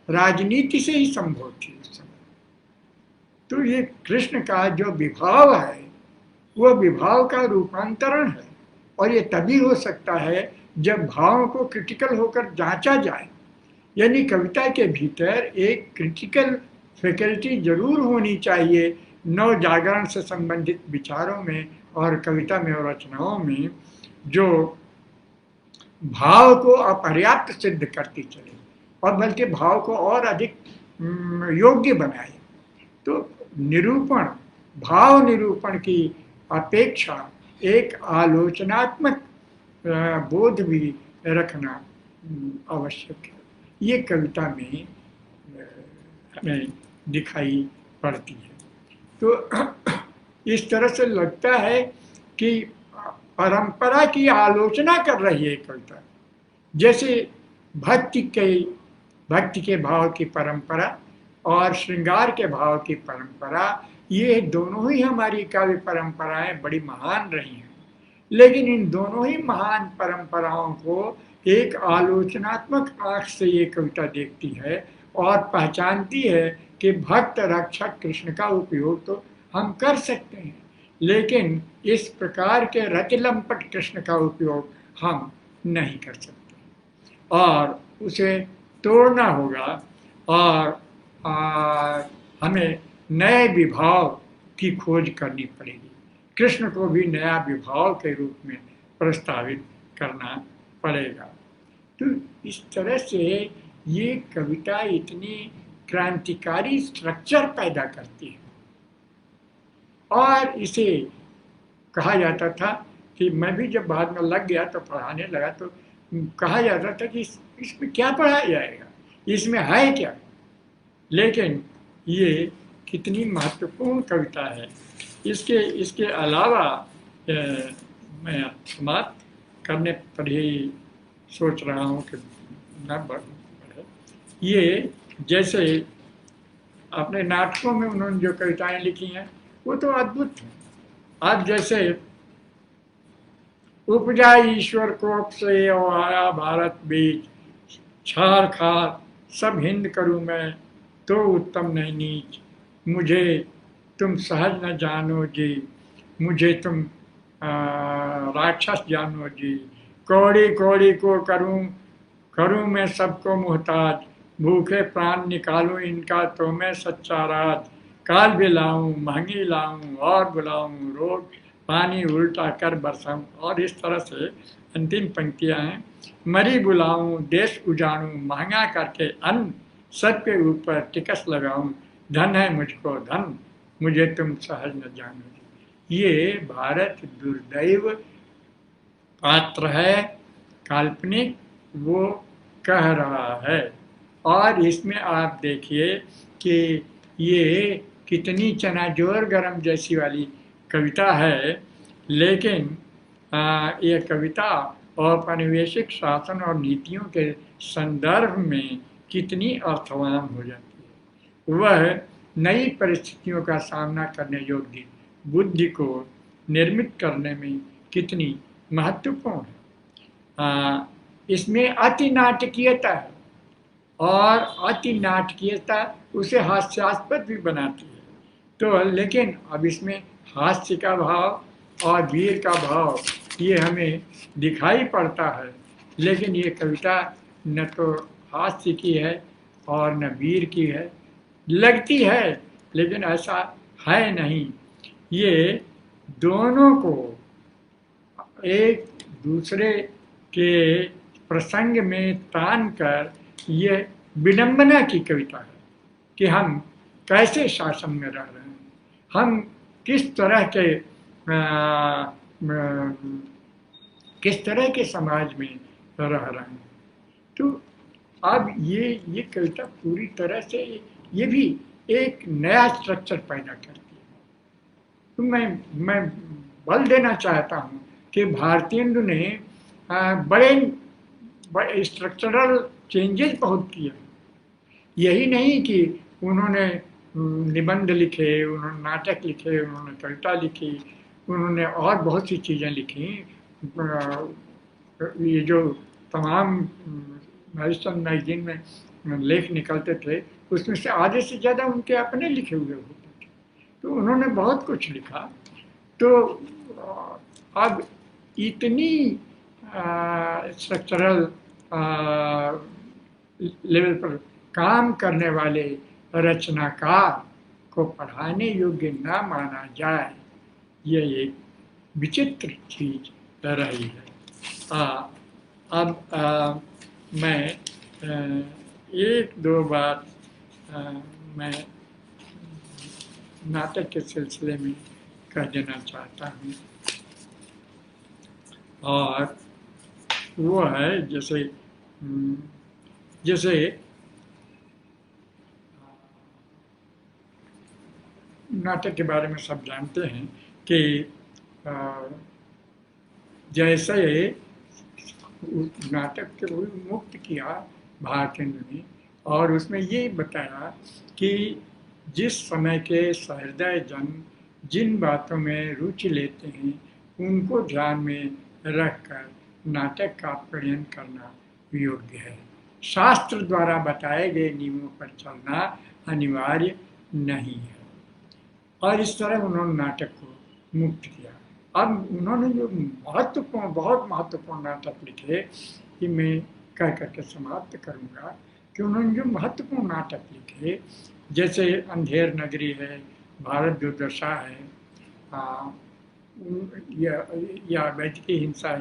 राजनीति से ही संभव थी उस समय। तो ये कृष्ण का जो विभाव है वो विभाव का रूपांतरण है, और ये तभी हो सकता है जब भावों को क्रिटिकल होकर जांचा जाए। यानी कविता के भीतर एक क्रिटिकल फैकल्टी जरूर होनी चाहिए नव जागरण से संबंधित विचारों में और कविता में और रचनाओं में, जो भाव को अपर्याप्त सिद्ध करती चले और बल्कि भाव को और अधिक योग्य बनाए। तो निरूपण, भाव निरूपण की अपेक्षा एक आलोचनात्मक बोध भी रखना आवश्यक है। ये कविता में हमें दिखाई पड़ती है। तो इस तरह से लगता है कि परंपरा की आलोचना कर रही है कविता। जैसे भक्ति के भाव की परंपरा और श्रृंगार के भाव की परंपरा, ये दोनों ही हमारी काव्य परंपराएं बड़ी महान रही हैं। लेकिन इन दोनों ही महान परंपराओं को एक आलोचनात्मक आंख से ये कविता देखती है और पहचानती है कि भक्त रक्षक कृष्ण का उपयोग तो हम कर सकते हैं, लेकिन इस प्रकार के रतिलंपट कृष्ण का उपयोग हम नहीं कर सकते और उसे तोड़ना होगा। और हमें नए विभाव की खोज करनी पड़ेगी। कृष्ण को भी नया विभाव के रूप में प्रस्तावित करना पड़ेगा। तो इस तरह से ये कविता इतनी क्रांतिकारी स्ट्रक्चर पैदा करती है। और इसे कहा जाता था कि मैं भी जब बाद में लग गया तो पढ़ाने लगा तो कहा जाता था कि इसमें क्या पढ़ाया जाएगा, इसमें है क्या। लेकिन ये कितनी महत्वपूर्ण कविता है। इसके अलावा मैं समाप्त करने पर ही सोच रहा हूँ कि न बढ़े। ये जैसे अपने नाटकों में उन्होंने जो कविताएं लिखी हैं वो तो अद्भुत हैं। आज जैसे उपजा ईश्वर कोप से और आया भारत बीच, छार खार सब हिंद करूँ मैं तो उत्तम नहीं नीच, मुझे तुम सहज न जानो जी, मुझे तुम राक्षस जानो जी, कौड़ी कौड़ी को करूँ मैं सबको मोहताज, भूखे प्राण निकालूं इनका तो मैं सच्चा राज, काल भी लाऊं महंगी लाऊं और बुलाऊं रोग पानी उल्टा कर बरसाऊं। और इस तरह से अंतिम पंक्तियां हैं। मरी बुलाऊं देश उजाड़ूं महंगा करके अन्न सबके ऊपर टिकस लगाऊं, धन है मुझको धन मुझे तुम सहज न जानो। ये भारत दुर्दैव पात्र है, काल्पनिक, वो कह रहा है। और इसमें आप देखिए कि ये कितनी चनाजोर गरम जैसी वाली कविता है, लेकिन ये कविता औपनिवेशिक शासन और नीतियों के संदर्भ में कितनी अर्थवान हो जाती है। वह नई परिस्थितियों का सामना करने योग्य बुद्धि को निर्मित करने में कितनी महत्वपूर्ण है। इसमें अति नाटकीयता है और अति नाटकीयता उसे हास्यास्पद भी बनाती है। तो लेकिन अब इसमें हास्य का भाव और वीर का भाव ये हमें दिखाई पड़ता है, लेकिन ये कविता न तो हास्य की है और न वीर की है। लगती है लेकिन ऐसा है नहीं। ये दोनों को एक दूसरे के प्रसंग में तान कर ये विडंबना की कविता है कि हम कैसे शासन में रह रहे हैं, हम किस तरह के किस तरह के समाज में रह रहे हैं। तो अब ये कविता पूरी तरह से ये भी एक नया स्ट्रक्चर पैदा करती है। तो मैं बल देना चाहता हूँ कि भारतेंदु ने बड़े स्ट्रक्चरल चेंजेस बहुत किए। यही नहीं कि उन्होंने निबंध लिखे, उन्होंने नाटक लिखे, उन्होंने कविता लिखी, उन्होंने और बहुत सी चीज़ें लिखी। ये जो तमाम राजस्थान मैगजीन में लेख निकलते थे, उसमें से आधे से ज़्यादा उनके अपने लिखे हुए होते थे। तो उन्होंने बहुत कुछ लिखा। तो अब इतनी स्ट्रक्चरल लेवल पर काम करने वाले रचनाकार को पढ़ाने योग्य ना माना जाए, यह एक विचित्र चीज रही है। अब मैं एक दो बार मैं नाटक के सिलसिले में कह देना चाहता हूँ, और वो है जैसे नाटक के बारे में सब जानते हैं कि जैसे नाटक के मुक्त किया भारतेंदु ने, और उसमें ये बताया कि जिस समय के सहृदय जन जिन बातों में रुचि लेते हैं उनको ध्यान में रखकर नाटक का प्रयत्न करना योग्य है। शास्त्र द्वारा बताए गए नियमों पर चलना अनिवार्य नहीं है। और इस तरह उन्होंने नाटक को मुक्त किया। अब उन्होंने जो बहुत महत्वपूर्ण नाटक लिखे, कि मैं कह करके समाप्त करूँगा कि उन्होंने जो महत्वपूर्ण नाटक लिखे, जैसे अंधेर नगरी है, भारत दुर्दशा है, या वैदिकी हिंसा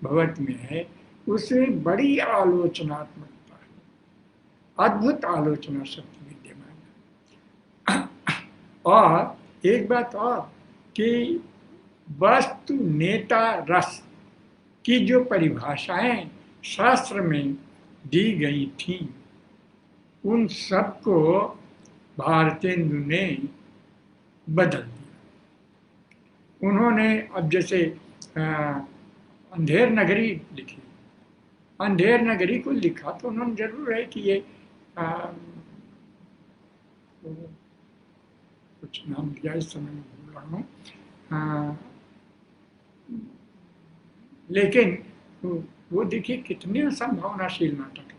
भगवत में है, उसमें बड़ी आलोचनात्मकता है, अद्भुत आलोचना शक्ति विद्यमान है। और एक बात और कि वस्तु नेता रस की जो परिभाषाएं शास्त्र में दी गई थी, उन सबको भारतेंदु ने बदल दिया। उन्होंने अब जैसे अंधेर नगरी लिखी, अंधेर नगरी को लिखा तो उन्होंने जरूर है कि ये कुछ नाम दिया, इस समय में भूल रहा हूँ, लेकिन वो देखिए कितने संभावनाशील नाटक है।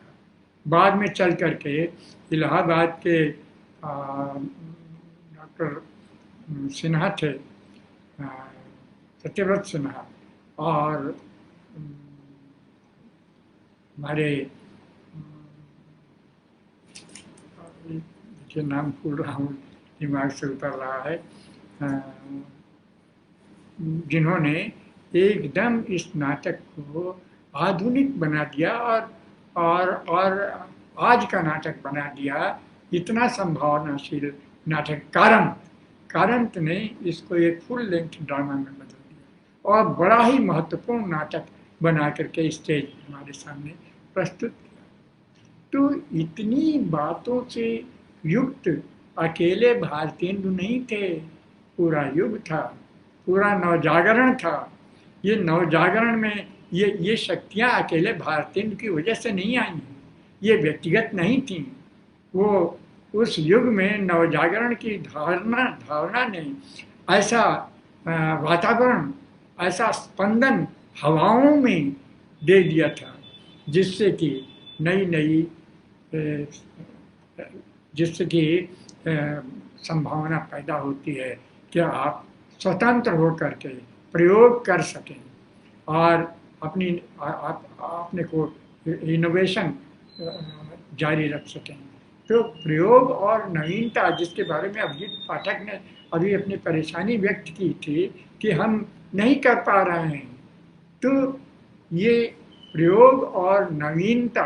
बाद में चल करके इलाहाबाद के डॉक्टर सिन्हा थे, सत्यव्रत सिन्हा, और हमारे देखिए नाम भूल रहा हूँ, दिमाग से उतर रहा है, जिन्होंने एकदम इस नाटक को आधुनिक बना दिया और आज का नाटक बना दिया। इतना संभावनाशील नाटक कांत ने इसको एक फुल लेंथ ड्रामा में बदल दिया और बड़ा ही महत्वपूर्ण नाटक बना करके स्टेज हमारे सामने प्रस्तुत किया। तो इतनी बातों से युक्त अकेले भारतेंदु नहीं थे, पूरा युग था, पूरा नवजागरण था। ये नवजागरण में ये शक्तियाँ अकेले भारतेंदु की वजह से नहीं आई हैं, ये व्यक्तिगत नहीं थी। वो उस युग में नवजागरण की धारणा ने ऐसा वातावरण, ऐसा स्पंदन हवाओं में दे दिया था, जिससे कि जिससे कि संभावना पैदा होती है कि आप स्वतंत्र होकर के प्रयोग कर सकें और अपने को इनोवेशन जारी रख सकें। तो प्रयोग और नवीनता, जिसके बारे में अभिजीत पाठक ने अभी अपनी परेशानी व्यक्त की थी कि हम नहीं कर पा रहे हैं, तो ये प्रयोग और नवीनता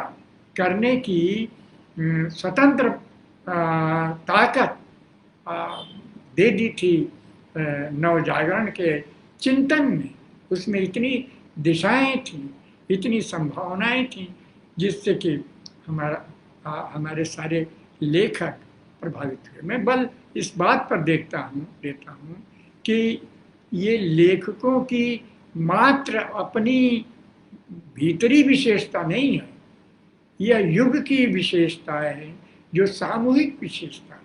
करने की स्वतंत्र ताकत दे दी थी नवजागरण के चिंतन में। उसमें इतनी दिशाएं थी, इतनी संभावनाएं थी, जिससे कि हमारे सारे लेखक प्रभावित हुए। मैं बल इस बात पर देता हूँ कि ये लेखकों की मात्र अपनी भीतरी विशेषता नहीं है, यह युग की विशेषता है, जो सामूहिक विशेषता है।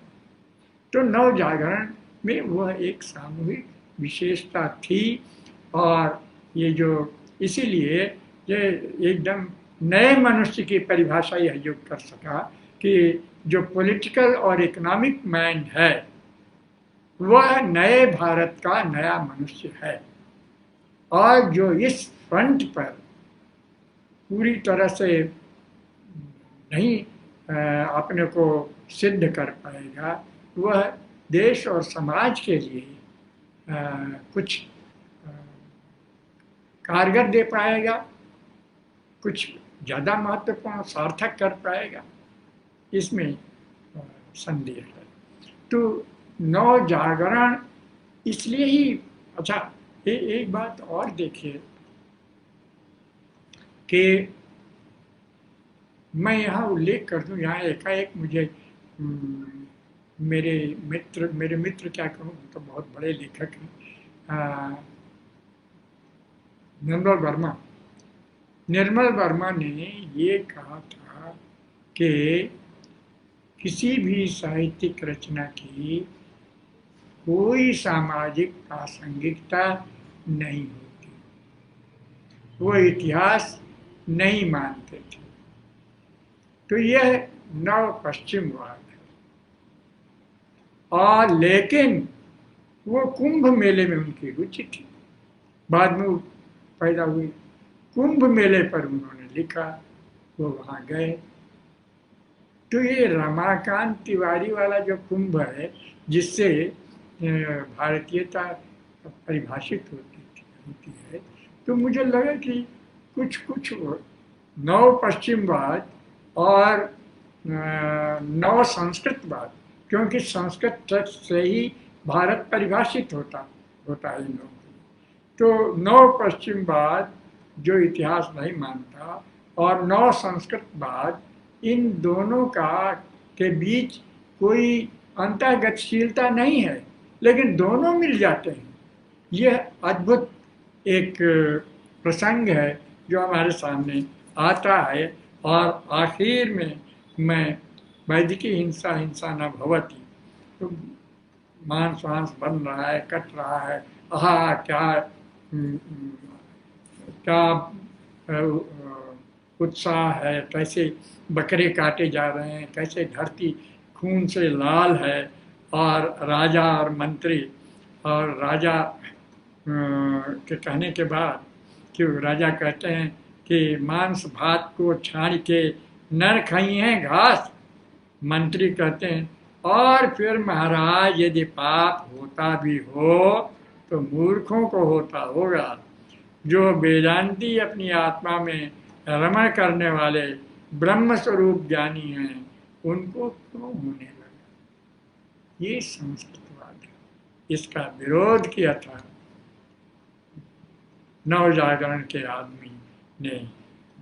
तो नवजागरण में वह एक सामूहिक विशेषता थी, और ये जो इसीलिए ये एकदम नए मनुष्य की परिभाषा यह युग कर सका कि जो पॉलिटिकल और इकोनॉमिक मैन है वह नए भारत का नया मनुष्य है, और जो इस फ्रंट पर पूरी तरह से नहीं अपने को सिद्ध कर पाएगा, वह देश और समाज के लिए कुछ कारगर दे पाएगा, कुछ ज़्यादा महत्वपूर्ण सार्थक कर पाएगा, इसमें संदेह है। तो नवजागरण इसलिए ही अच्छा, एक बात और देखिए कि मैं यहाँ उल्लेख कर दूँ, यहाँ एकाएक मुझे मेरे मित्र क्या कहूँ, तो बहुत बड़े लेखक हैं, निर्मल वर्मा ने ये कहा था कि किसी भी साहित्यिक रचना की कोई सामाजिक प्रासंगिकता नहीं होती, वो इतिहास नहीं मानते थे। तो यह नव पश्चिमवाद है। और लेकिन वो कुंभ मेले में उनकी रुचि थी, बाद में वो पैदा हुई। कुंभ मेले पर उन्होंने लिखा, वो वहाँ गए। तो ये रमाकांत तिवारी वाला जो कुंभ है, जिससे भारतीयता परिभाषित होती है, तो मुझे लगा कि कुछ नव पश्चिमवाद और नव संस्कृतवाद, क्योंकि संस्कृत टेक्स्ट से ही भारत परिभाषित होता है इन लोगों को। तो नव पश्चिमवाद जो इतिहास नहीं मानता और नव संस्कृतवाद, इन दोनों के बीच कोई अंतर्गतशीलता नहीं है, लेकिन दोनों मिल जाते हैं। यह अद्भुत एक प्रसंग है जो हमारे सामने आता है। और आखिर में मैं वैदिकी हिंसा हिंसा न भवति, तो मांस वांस बन रहा है, कट रहा है, क्या क्या उत्साह है, कैसे बकरे काटे जा रहे हैं, कैसे धरती खून से लाल है, और राजा और मंत्री, और राजा के कहने के बाद कि राजा कहते हैं कि मांस भात को छान के नर खाई हैं घास। मंत्री कहते हैं और फिर महाराज यदि पाप होता भी हो तो मूर्खों को होता होगा, जो वेदांती अपनी आत्मा में रमण करने वाले ब्रह्म स्वरूप ज्ञानी हैं उनको क्यों होने लगा। ये संस्कृतवाद है, इसका विरोध किया था नवजागरण के आदमी ने,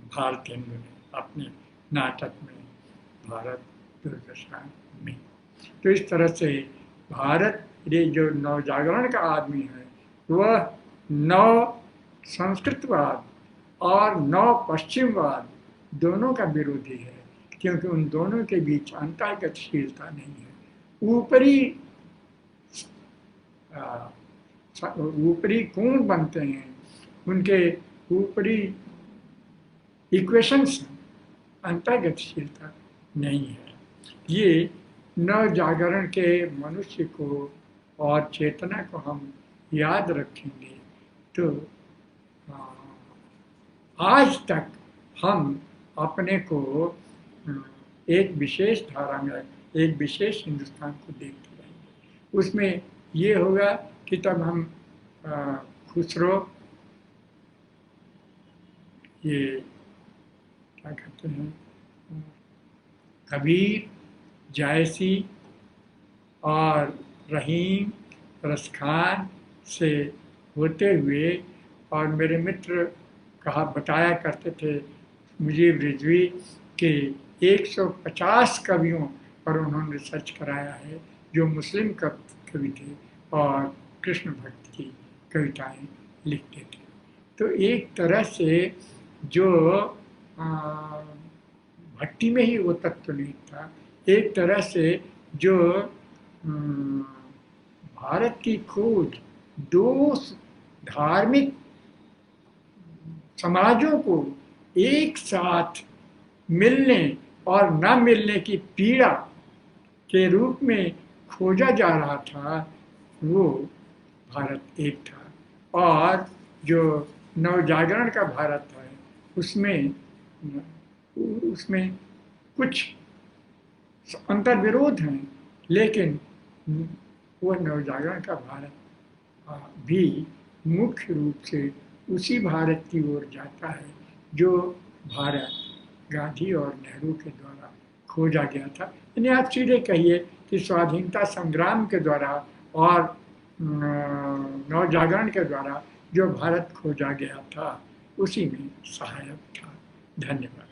भारत हिंदू ने, अपने नाटक में भारत दुर्दशा में। तो इस तरह से भारत, ये जो नवजागरण का आदमी है, वह नव संस्कृतवाद और नव पश्चिमवाद दोनों का विरोधी है, क्योंकि उन दोनों के बीच अंतर्गतशीलता नहीं है। ऊपरी कोण बनते हैं, उनके ऊपरी इक्वेशंस, अंतर्गतशीलता नहीं है। ये नवजागरण के मनुष्य को और चेतना को हम याद रखेंगे तो आज तक हम अपने को एक विशेष धारा में, एक विशेष हिंदुस्तान को देखते रहेंगे। उसमें ये होगा कि तब हम खुसरो, ये क्या कहते हैं, कबीर, जायसी और रहीम, रसखान से होते हुए, और मेरे मित्र बताया करते थे मुजीब रिजवी के 150 कवियों पर उन्होंने सर्च कराया है जो मुस्लिम कवि थे और कृष्ण भक्त की कविताएं लिखते थे। तो एक तरह से जो भट्टी में ही वो तत्व नहीं था, एक तरह से जो भारत की खोज दो धार्मिक समाजों को एक साथ मिलने और न मिलने की पीड़ा के रूप में खोजा जा रहा था, वो भारत एक था। और जो नवजागरण का भारत है उसमें कुछ अंतर्विरोध हैं, लेकिन वो नवजागरण का भारत भी मुख्य रूप से उसी भारत की ओर जाता है जो भारत गांधी और नेहरू के द्वारा खोजा गया था। यानी आप सीधे कहिए कि स्वाधीनता संग्राम के द्वारा और नवजागरण के द्वारा जो भारत खोजा गया था उसी में सहायक था। धन्यवाद।